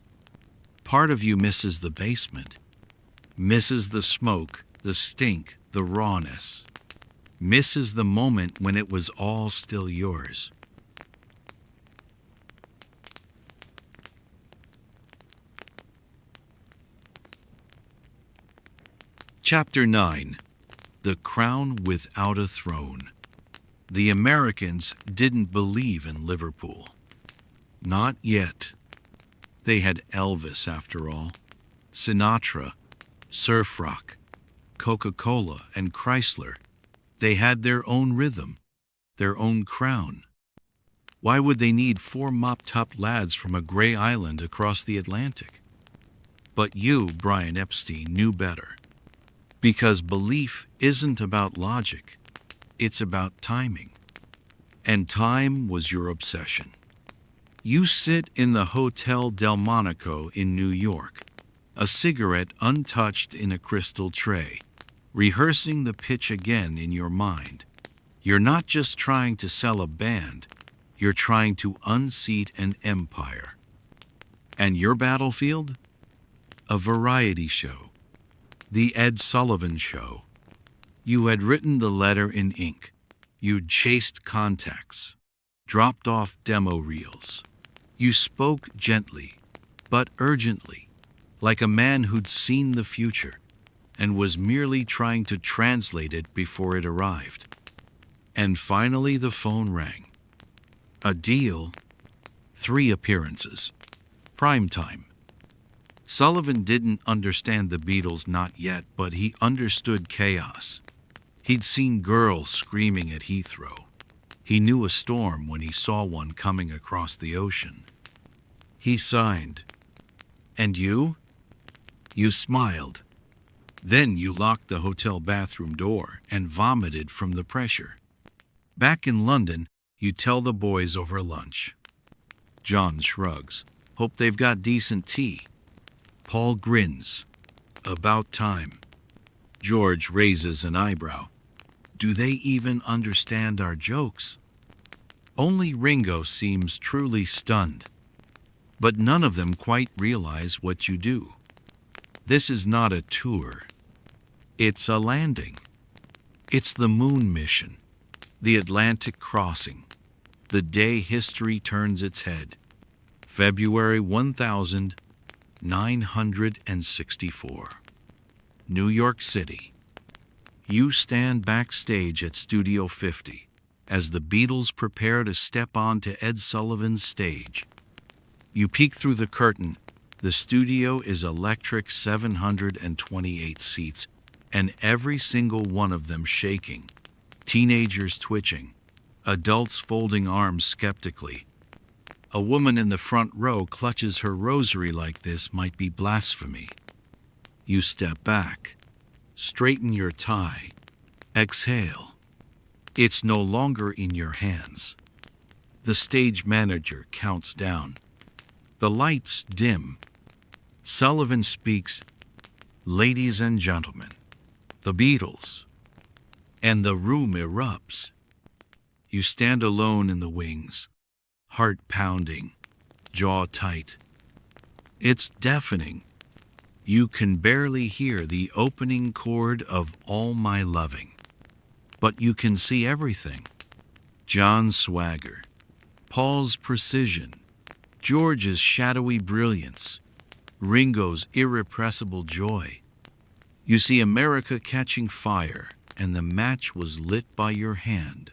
Speaker 1: misses the basement. Misses the smoke, the stink, the rawness. Misses the moment when it was all still yours. Chapter 9. The Crown Without a Throne. The Americans didn't believe in Liverpool. Not yet. They had Elvis, after all. Sinatra, surf rock, Coca-Cola, and Chrysler. They had their own rhythm, their own crown. Why would they need 4 mop-top lads from a gray island across the Atlantic? But you, Brian Epstein, knew better. Because belief isn't about logic, it's about timing. And time was your obsession. You sit in the Hotel Delmonico in New York, a cigarette untouched in a crystal tray, rehearsing the pitch again in your mind. You're not just trying to sell a band, you're trying to unseat an empire. And your battlefield? A variety show. The Ed Sullivan Show. You had written the letter in ink. You'd chased contacts, dropped off demo reels. You spoke gently, but urgently, like a man who'd seen the future and was merely trying to translate it before it arrived. And finally the phone rang. A deal, 3 appearances, prime time. Sullivan didn't understand the Beatles not yet, but he understood chaos. He'd seen girls screaming at Heathrow. He knew a storm when he saw one coming across the ocean. He signed. And you? You smiled. Then you locked the hotel bathroom door and vomited from the pressure. Back in London, you tell the boys over lunch. John shrugs. Hope they've got decent tea. Paul grins. About time. George raises an eyebrow. Do they even understand our jokes? Only Ringo seems truly stunned. But none of them quite realize what you do. This is not a tour. It's a landing. It's the moon mission, the Atlantic crossing, the day history turns its head. February 1964. New York City. You stand backstage at Studio 50 as the Beatles prepare to step onto Ed Sullivan's stage. You peek through the curtain. The studio is electric, 728 seats, and every single one of them shaking. Teenagers twitching, adults folding arms skeptically. A woman in the front row clutches her rosary like this might be blasphemy. You step back, straighten your tie, exhale. It's no longer in your hands. The stage manager counts down. The lights dim. Sullivan speaks, "Ladies and gentlemen, the Beatles." And the room erupts. You stand alone in the wings, heart pounding, jaw tight. It's deafening. You can barely hear the opening chord of All My Loving. But you can see everything. John's swagger, Paul's precision, George's shadowy brilliance, Ringo's irrepressible joy. You see America catching fire, and the match was lit by your hand.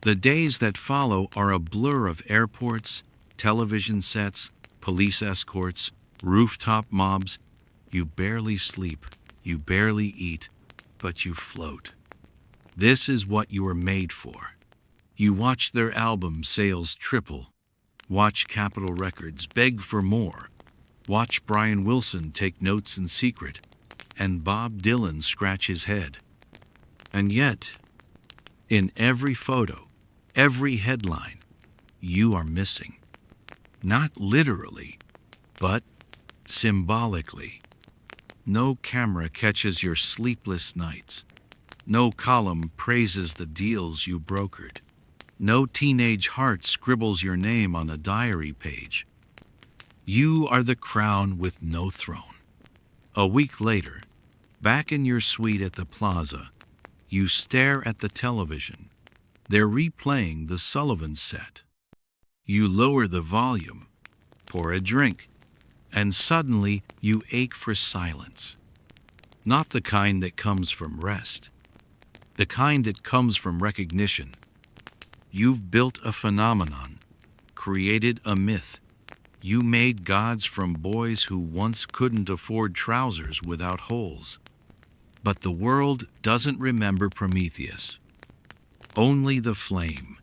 Speaker 1: The days that follow are a blur of airports, television sets, police escorts, rooftop mobs. You barely sleep, you barely eat, but you float. This is what you were made for. You watch their album sales triple, watch Capitol Records beg for more, watch Brian Wilson take notes in secret, and Bob Dylan scratch his head. And yet, in every photo, every headline, you are missing. Not literally, but symbolically. No camera catches your sleepless nights. No column praises the deals you brokered. No teenage heart scribbles your name on a diary page. You are the crown with no throne. A week later, back in your suite at the Plaza, you stare at the television. They're replaying the Sullivan set. You lower the volume, pour a drink, and suddenly you ache for silence. Not the kind that comes from rest. The kind that comes from recognition. You've built a phenomenon, created a myth. You made gods from boys who once couldn't afford trousers without holes. But the world doesn't remember Prometheus. Only the flame.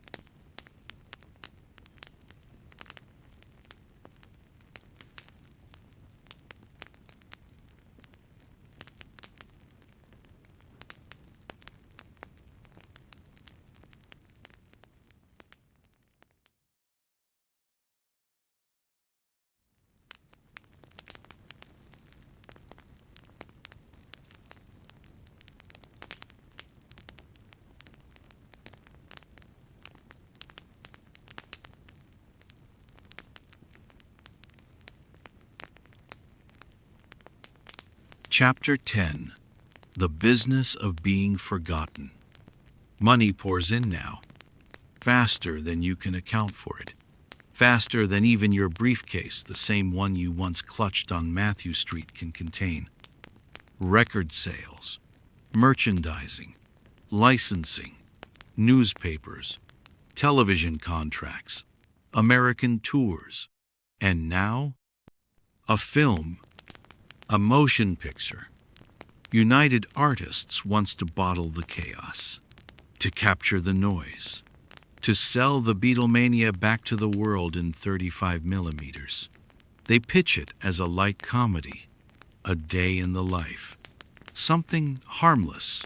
Speaker 1: Chapter 10. The Business of Being Forgotten. Money pours in now, faster than you can account for it. Faster than even your briefcase, the same one you once clutched on Matthew Street, can contain. Record sales, merchandising, licensing, newspapers, television contracts, American tours, and now, a film, a motion picture. United Artists wants to bottle the chaos, to capture the noise, to sell the Beatlemania back to the world in 35 millimeters. They pitch it as a light comedy, a day in the life, something harmless.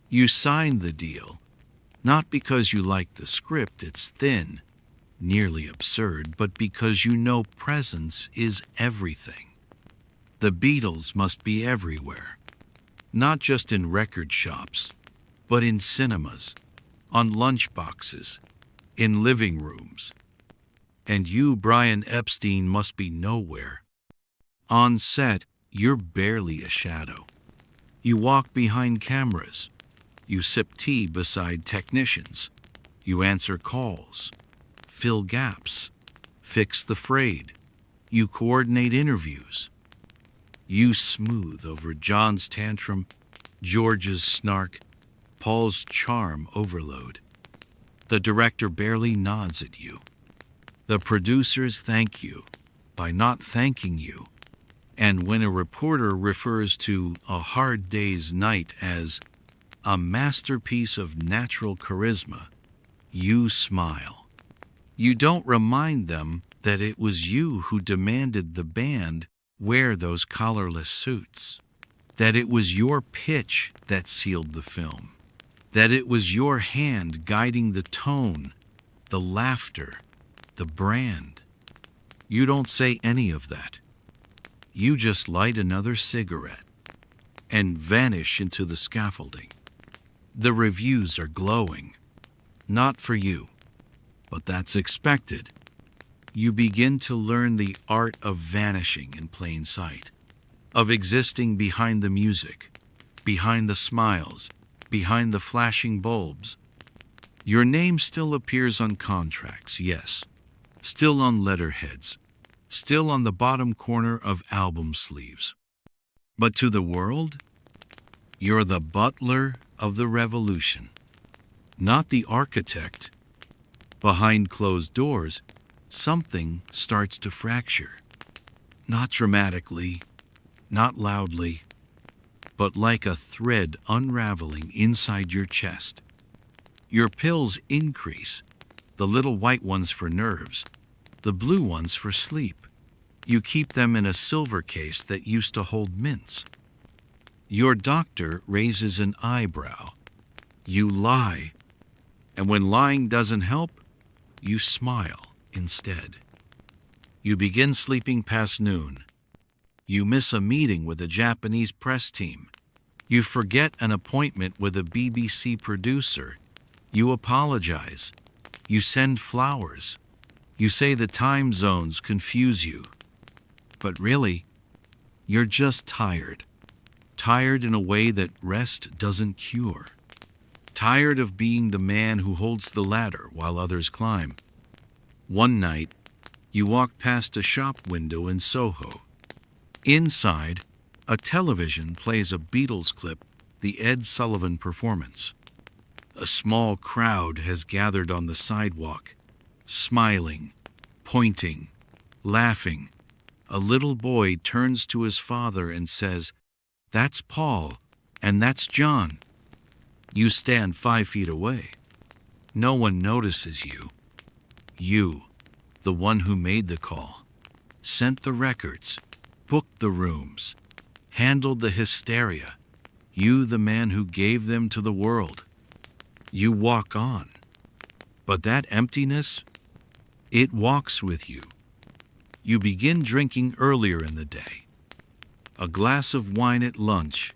Speaker 1: You sign the deal, not because you like the script, it's thin, nearly absurd, but because you know presence is everything. The Beatles must be everywhere, not just in record shops, but in cinemas, on lunchboxes, in living rooms. And you, Brian Epstein, must be nowhere. On set, you're barely a shadow. You walk behind cameras. You sip tea beside technicians. You answer calls, fill gaps, fix the frayed. You coordinate interviews. You smooth over John's tantrum, George's snark, Paul's charm overload. The director barely nods at you. The producers thank you by not thanking you. And when a reporter refers to A Hard Day's Night as a masterpiece of natural charisma, you smile. You don't remind them that it was you who demanded the band wear those collarless suits, that it was your pitch that sealed the film, that it was your hand guiding the tone, the laughter, the brand. You don't say any of that. You just light another cigarette and vanish into the scaffolding. The reviews are glowing, not for you, but that's expected. You begin to learn the art of vanishing in plain sight, of existing behind the music, behind the smiles, behind the flashing bulbs. Your name still appears on contracts, yes, still on letterheads, still on the bottom corner of album sleeves. But to the world, you're the butler of the revolution, not the architect. Behind closed doors, something starts to fracture. Not dramatically, not loudly, but like a thread unraveling inside your chest. Your pills increase, the little white ones for nerves, the blue ones for sleep. You keep them in a silver case that used to hold mints. Your doctor raises an eyebrow. You lie, and when lying doesn't help, you smile instead. You begin sleeping past noon. You miss a meeting with a Japanese press team. You forget an appointment with a BBC producer. You apologize. You send flowers. You say the time zones confuse you. But really, you're just tired. Tired in a way that rest doesn't cure. Tired of being the man who holds the ladder while others climb. One night, you walk past a shop window in Soho. Inside, a television plays a Beatles clip, the Ed Sullivan performance. A small crowd has gathered on the sidewalk, smiling, pointing, laughing. A little boy turns to his father and says, "That's Paul, and that's John." You stand 5 feet away. No one notices you. You, the one who made the call, sent the records, booked the rooms, handled the hysteria. You, the man who gave them to the world. You walk on. But that emptiness, it walks with you. You begin drinking earlier in the day. A glass of wine at lunch,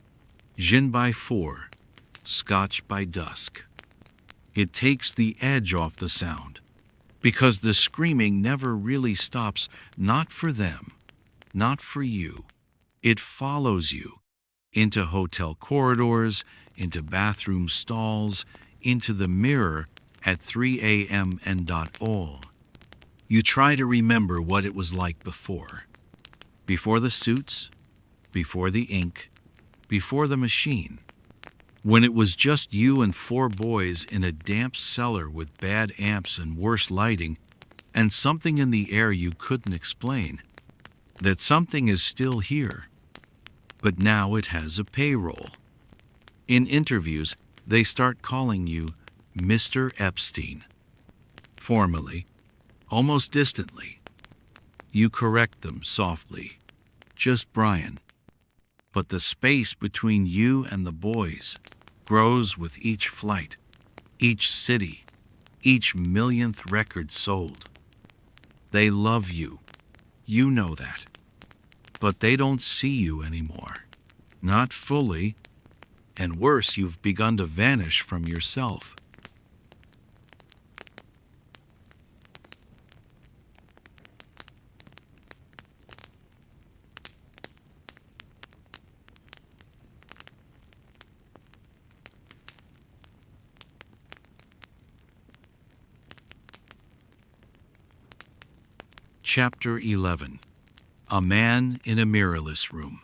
Speaker 1: gin by 4, scotch by dusk. It takes the edge off the sound, because the screaming never really stops, not for them, not for you, It follows you into hotel corridors, into bathroom stalls, into the mirror at 3 a.m. and all. You try to remember what it was like before. Before the suits, before the ink, before the machine. When it was just you and 4 boys in a damp cellar with bad amps and worse lighting, and something in the air you couldn't explain. That something is still here, but now it has a payroll. In interviews, they start calling you Mr. Epstein. Formally, almost distantly. You correct them softly. Just Brian. But the space between you and the boys grows with each flight, each city, each millionth record sold. They love you. You know that. But they don't see you anymore. Not fully. And worse, you've begun to vanish from yourself. Chapter 11. A Man in a Mirrorless Room.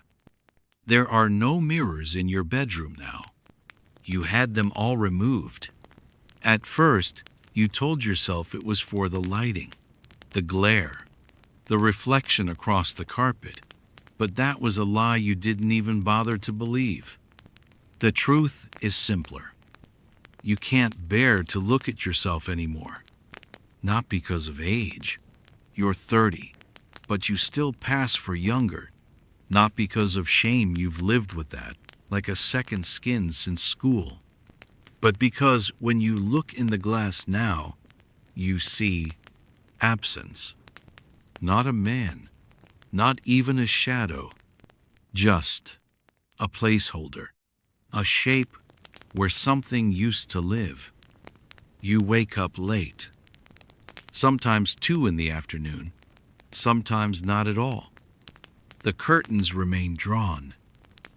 Speaker 1: There are no mirrors in your bedroom now. You had them all removed. At first, you told yourself it was for the lighting, the glare, the reflection across the carpet, but that was a lie you didn't even bother to believe. The truth is simpler. You can't bear to look at yourself anymore. Not because of age. You're 30, but you still pass for younger. Not because of shame, you've lived with that, like a second skin since school. But because when you look in the glass now, you see absence. Not a man, not even a shadow, just a placeholder, a shape where something used to live. You wake up late. Sometimes 2 in the afternoon, sometimes not at all. The curtains remain drawn.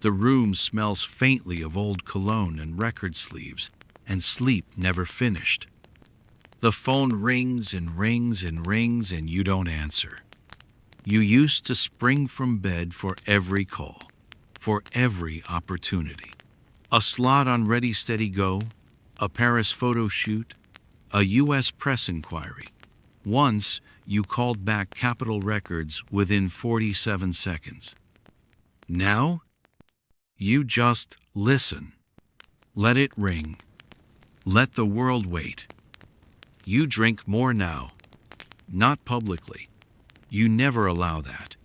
Speaker 1: The room smells faintly of old cologne and record sleeves, and sleep never finished. The phone rings and rings and rings, and you don't answer. You used to spring from bed for every call, for every opportunity. A slot on Ready Steady Go, a Paris photo shoot, a U.S. press inquiry. Once, you called back Capitol Records within 47 seconds. Now, you just listen. Let it ring. Let the world wait. You drink more now. Not publicly. You never allow that.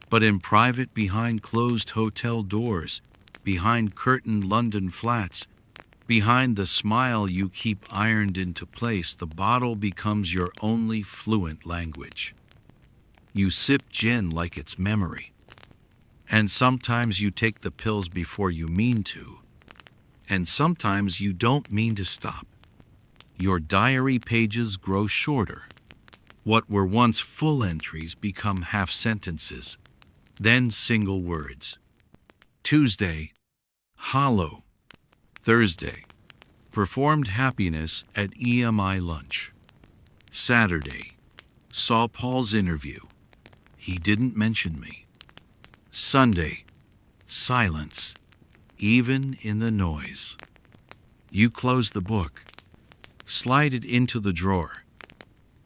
Speaker 1: But in private, behind closed hotel doors, behind curtained London flats, behind the smile you keep ironed into place, the bottle becomes your only fluent language. You sip gin like it's memory. And sometimes you take the pills before you mean to. And sometimes you don't mean to stop. Your diary pages grow shorter. What were once full entries become half sentences, then single words. Tuesday, hollow. Thursday, performed happiness at EMI lunch. Saturday, saw Paul's interview. He didn't mention me. Sunday, silence, even in the noise. You close the book, slide it into the drawer.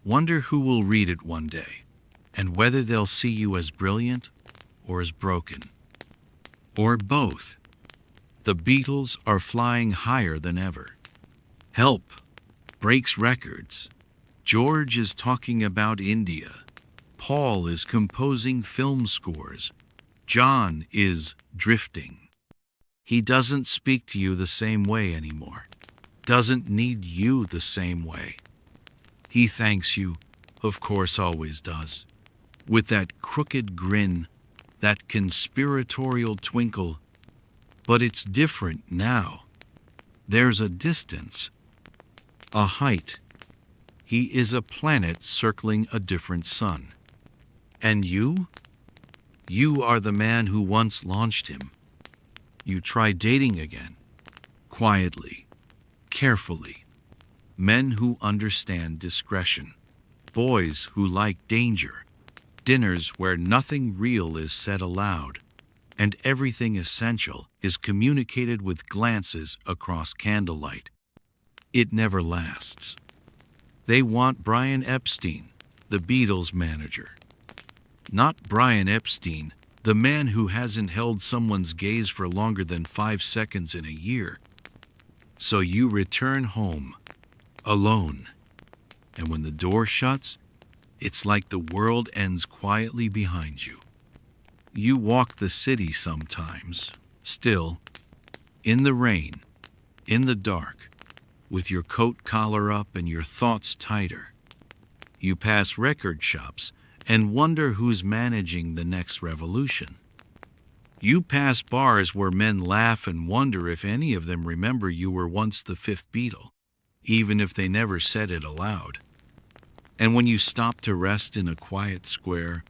Speaker 1: Wonder who will read it one day, and whether they'll see you as brilliant or as broken. Or both. The Beatles are flying higher than ever. Help breaks records. George is talking about India. Paul is composing film scores. John is drifting. He doesn't speak to you the same way anymore. Doesn't need you the same way. He thanks you, of course always does, with that crooked grin, that conspiratorial twinkle. But it's different now. There's a distance, a height. He is a planet circling a different sun. And you? You are the man who once launched him. You try dating again, quietly, carefully. Men who understand discretion, boys who like danger, dinners where nothing real is said aloud, and everything essential is communicated with glances across candlelight. It never lasts. They want Brian Epstein, the Beatles manager. Not Brian Epstein, the man who hasn't held someone's gaze for longer than 5 seconds in a year. So you return home, alone. And when the door shuts, it's like the world ends quietly behind you. You walk the city sometimes, still, in the rain, in the dark, with your coat collar up and your thoughts tighter. You pass record shops and wonder who's managing the next revolution. You pass bars where men laugh and wonder if any of them remember you were once the fifth Beatle, even if they never said it aloud. And when you stop to rest in a quiet square,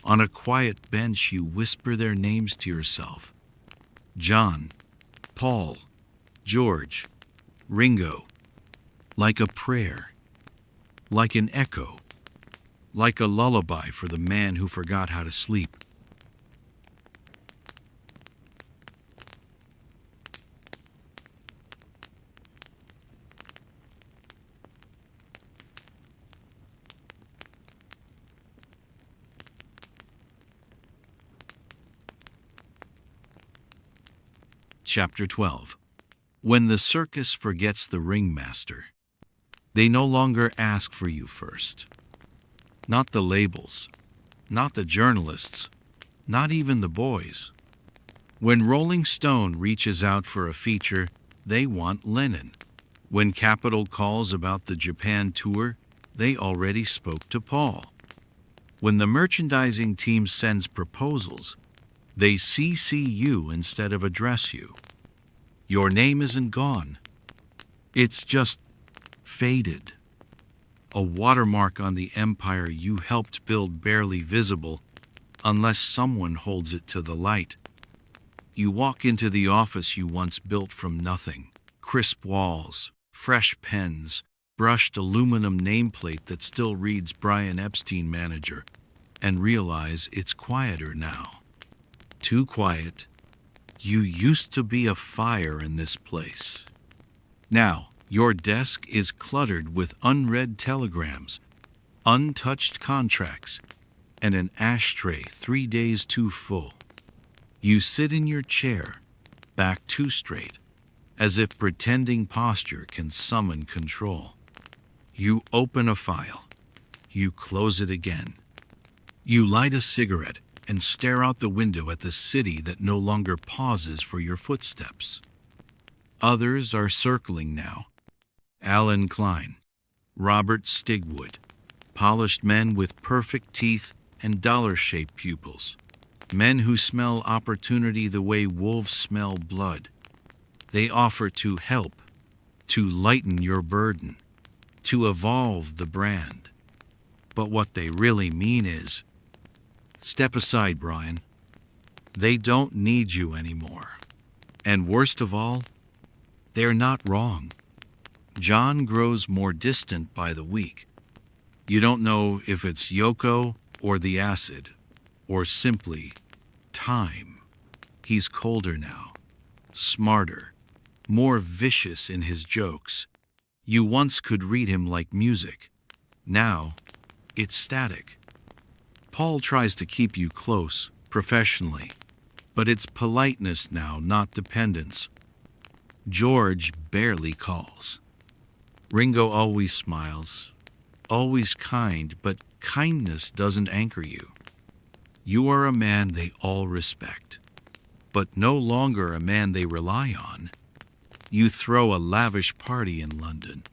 Speaker 1: on a quiet bench you whisper their names to yourself. John, Paul, George, Ringo, like a prayer, like an echo, like a lullaby for the man who forgot how to sleep. Chapter 12. When the circus forgets the ringmaster, they no longer ask for you first. Not the labels, not the journalists, not even the boys. When Rolling Stone reaches out for a feature, they want Lennon. When Capitol calls about the Japan tour, they already spoke to Paul. When the merchandising team sends proposals, they CC you instead of address you. Your name isn't gone. It's just faded. A watermark on the empire you helped build, barely visible unless someone holds it to the light. You walk into the office you once built from nothing. Crisp walls, fresh pens, brushed aluminum nameplate that still reads Brian Epstein manager, and realize it's quieter now. Too quiet. You used to be a fire in this place. Now, your desk is cluttered with unread telegrams, untouched contracts, and an ashtray 3 days too full. You sit in your chair, back too straight, as if pretending posture can summon control. You open a file. You close it again. You light a cigarette and stare out the window at the city that no longer pauses for your footsteps. Others are circling now. Alan Klein, Robert Stigwood, polished men with perfect teeth and dollar-shaped pupils, men who smell opportunity the way wolves smell blood. They offer to help, to lighten your burden, to evolve the brand. But what they really mean is, step aside, Brian. They don't need you anymore. And worst of all, they're not wrong. John grows more distant by the week. You don't know if it's Yoko or the acid, or simply time. He's colder now, smarter, more vicious in his jokes. You once could read him like music. Now, it's static. Paul tries to keep you close, professionally, but it's politeness now, not dependence. George barely calls. Ringo always smiles, always kind, but kindness doesn't anchor you. You are a man they all respect, but no longer a man they rely on. You throw a lavish party in London.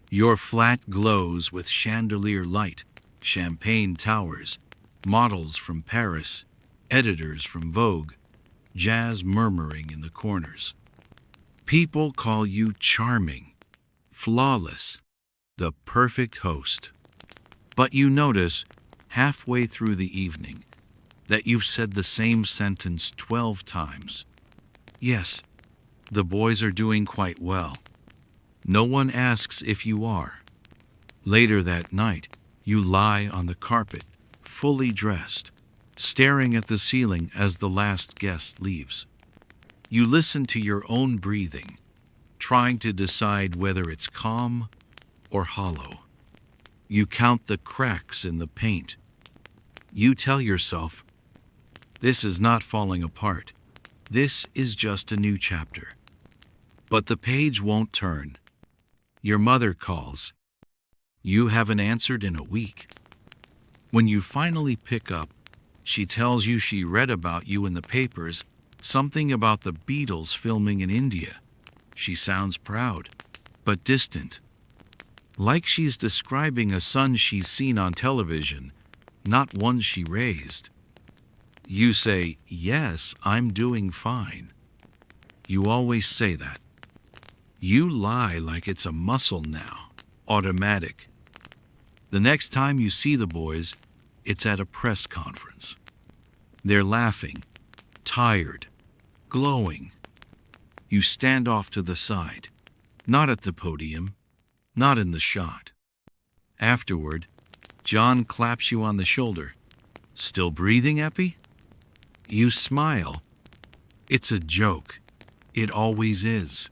Speaker 1: Your flat glows with chandelier light, champagne towers, models from Paris, editors from Vogue, jazz murmuring in the corners. People call you charming, flawless, the perfect host. But you notice, halfway through the evening, that you've said the same sentence 12 times. Yes, the boys are doing quite well. No one asks if you are. Later that night, you lie on the carpet, fully dressed, staring at the ceiling as the last guest leaves. You listen to your own breathing, trying to decide whether it's calm or hollow. You count the cracks in the paint. You tell yourself, this is not falling apart. This is just a new chapter. But the page won't turn. Your mother calls. You haven't answered in a week. When you finally pick up, she tells you she read about you in the papers, something about the Beatles filming in India. She sounds proud, but distant. Like she's describing a son she's seen on television, not one she raised. You say, yes, I'm doing fine. You always say that. You lie like it's a muscle now, automatic. The next time you see the boys, it's at a press conference. They're laughing, tired, glowing. You stand off to the side, not at the podium, not in the shot. Afterward, John claps you on the shoulder. Still breathing, Epi? You smile. It's a joke. It always is.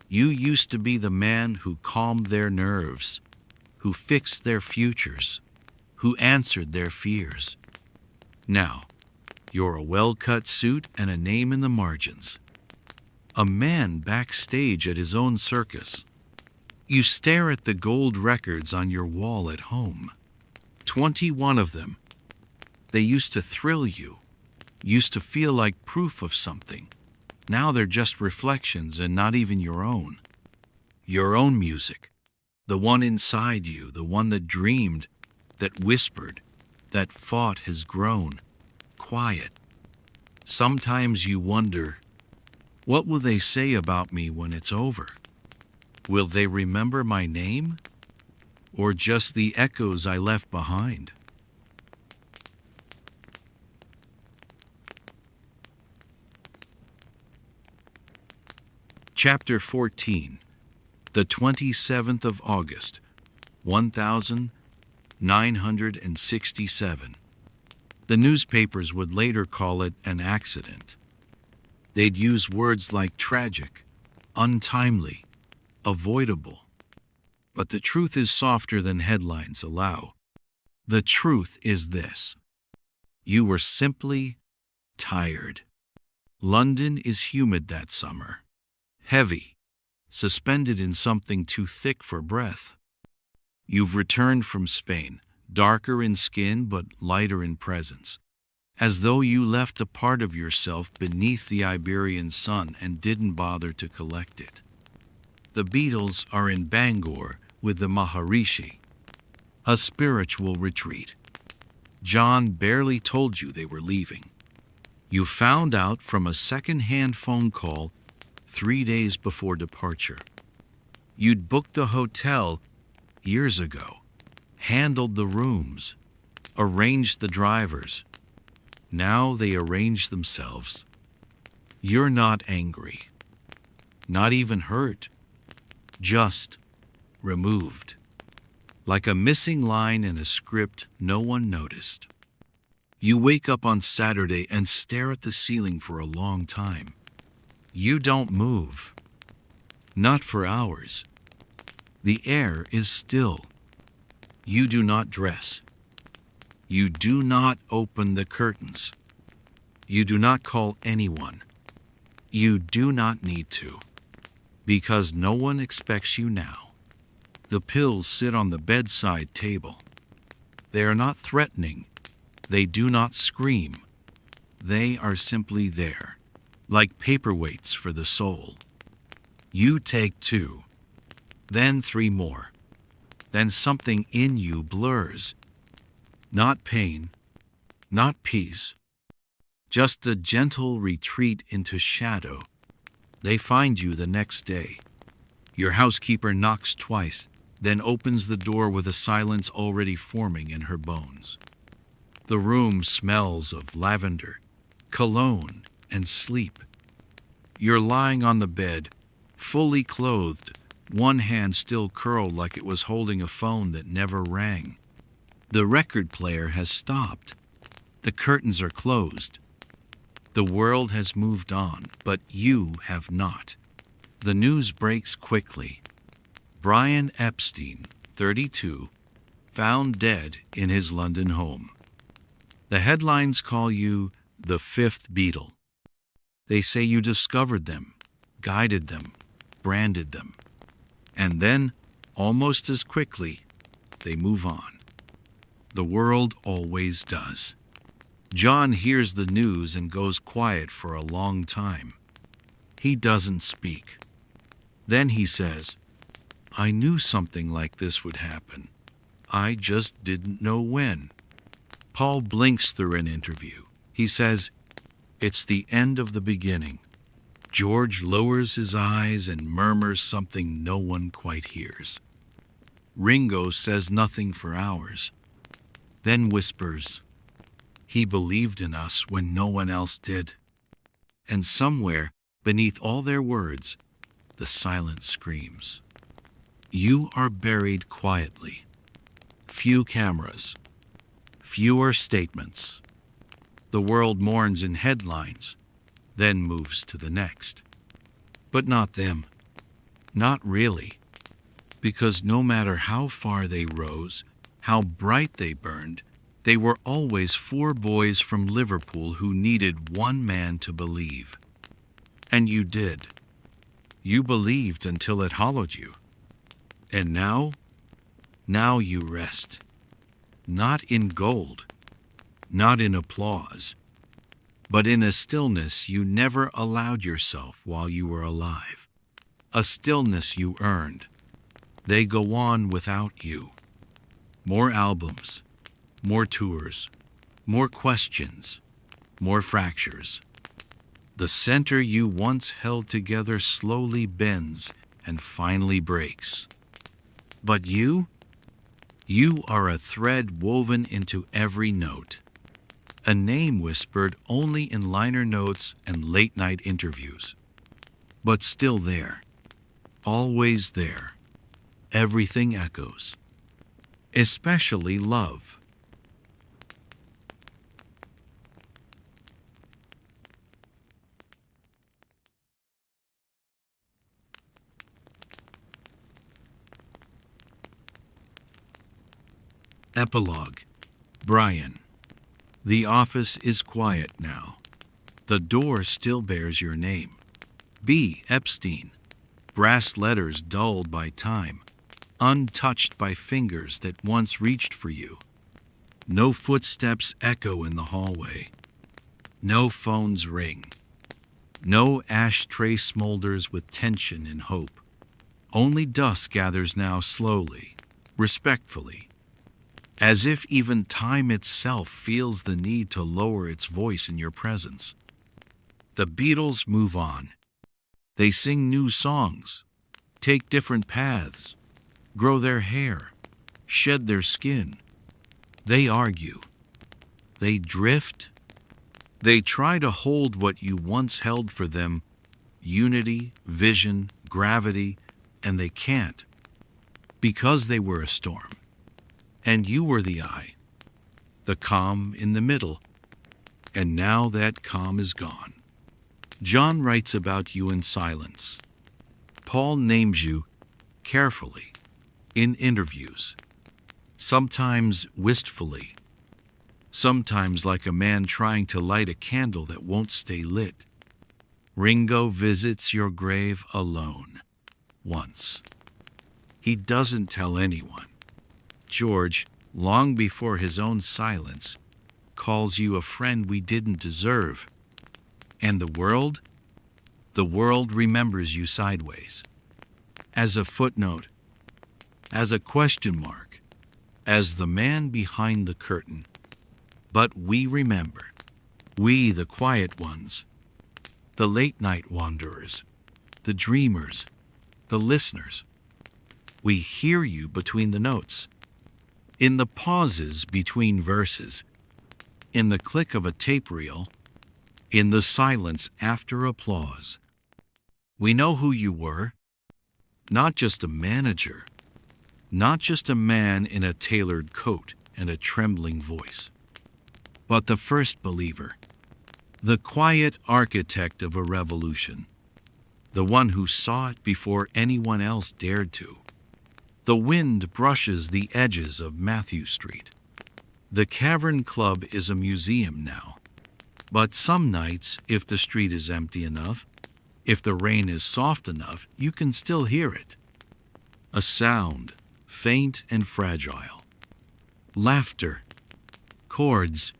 Speaker 1: You used to be the man who calmed their nerves, who fixed their futures, who answered their fears. Now, you're a well-cut suit and a name in the margins. A man backstage at his own circus. You stare at the gold records on your wall at home. 21 of them. They used to thrill you, used to feel like proof of something. Now they're just reflections and not even your own. Your own music. The one inside you, the one that dreamed, that whispered, that fought has grown. Quiet. Sometimes you wonder, what will they say about me when it's over? Will they remember my name? Or just the echoes I left behind? Chapter 14. The 27th of August, 1967. The newspapers would later call it an accident. They'd use words like tragic, untimely, avoidable. But the truth is softer than headlines allow. The truth is this. You were simply tired. London is humid that summer. Heavy, suspended in something too thick for breath. You've returned from Spain, darker in skin but lighter in presence, as though you left a part of yourself beneath the Iberian sun and didn't bother to collect it. The Beatles are in Bangor with the Maharishi, a spiritual retreat. John barely told you they were leaving. You found out from a second-hand phone call 3 days before departure. You'd booked a hotel years ago, handled the rooms, arranged the drivers. Now they arrange themselves. You're not angry, not even hurt, just removed. Like a missing line in a script no one noticed. You wake up on Saturday and stare at the ceiling for a long time. You don't move. Not for hours. The air is still. You do not dress. You do not open the curtains. You do not call anyone. You do not need to. Because no one expects you now. The pills sit on the bedside table. They are not threatening. They do not scream. They are simply there, like paperweights for the soul. You take 2, then 3 more. Then something in you blurs. Not pain, not peace, just a gentle retreat into shadow. They find you the next day. Your housekeeper knocks twice, then opens the door with a silence already forming in her bones. The room smells of lavender, cologne, and sleep. You're lying on the bed, fully clothed, one hand still curled like it was holding a phone that never rang. The record player has stopped. The curtains are closed. The world has moved on, but you have not. The news breaks quickly. Brian Epstein, 32, found dead in his London home. The headlines call you the fifth Beatle. They say you discovered them, guided them, branded them. And then, almost as quickly, they move on. The world always does. John hears the news and goes quiet for a long time. He doesn't speak. Then he says, "I knew something like this would happen. I just didn't know when." Paul blinks through an interview. He says, "It's the end of the beginning." George lowers his eyes and murmurs something no one quite hears. Ringo says nothing for hours, then whispers, "He believed in us when no one else did." And somewhere, beneath all their words, the silence screams. You are buried quietly. Few cameras, fewer statements. The world mourns in headlines, then moves to the next. But not them. Not really. Because no matter how far they rose, how bright they burned, they were always four boys from Liverpool who needed one man to believe. And you did. You believed until it hollowed you. And now you rest. Not in gold, not in applause, but in a stillness you never allowed yourself while you were alive. A stillness you earned. They go on without you. More albums, more tours, more questions, more fractures. The center you once held together slowly bends and finally breaks. But you are a thread woven into every note. A name whispered only in liner notes and late-night interviews. But still there. Always there. Everything echoes. Especially love. Epilogue. Brian. The office is quiet now. The door still bears your name. B. Epstein. Brass letters dulled by time, untouched by fingers that once reached for you. No footsteps echo in the hallway. No phones ring. No ashtray smolders with tension and hope. Only dust gathers now slowly, respectfully, as if even time itself feels the need to lower its voice in your presence. The Beatles move on. They sing new songs, take different paths, grow their hair, shed their skin. They argue. They drift. They try to hold what you once held for them, unity, vision, gravity, and they can't, because they were a storm. And you were the eye, the calm in the middle, and now that calm is gone. John writes about you in silence. Paul names you carefully in interviews, sometimes wistfully, sometimes like a man trying to light a candle that won't stay lit. Ringo visits your grave alone, once. He doesn't tell anyone. George, long before his own silence, calls you a friend we didn't deserve. And the world remembers you sideways. As a footnote, as a question mark, as the man behind the curtain. But we remember, we the quiet ones, the late-night wanderers, the dreamers, the listeners. We hear you between the notes. In the pauses between verses, in the click of a tape reel, in the silence after applause. We know who you were, not just a manager, not just a man in a tailored coat and a trembling voice, but the first believer, the quiet architect of a revolution, the one who saw it before anyone else dared to. The wind brushes the edges of Matthew Street. The Cavern Club is a museum now. But some nights, if the street is empty enough, if the rain is soft enough, you can still hear it. A sound, faint and fragile. Laughter, chords,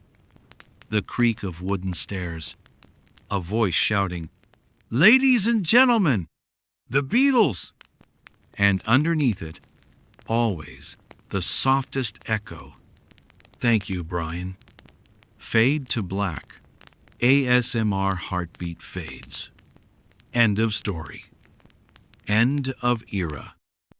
Speaker 1: the creak of wooden stairs, a voice shouting, "Ladies and gentlemen, the Beatles!" And underneath it, always the softest echo. Thank you, Brian. Fade to black. ASMR heartbeat fades. End of story. End of era.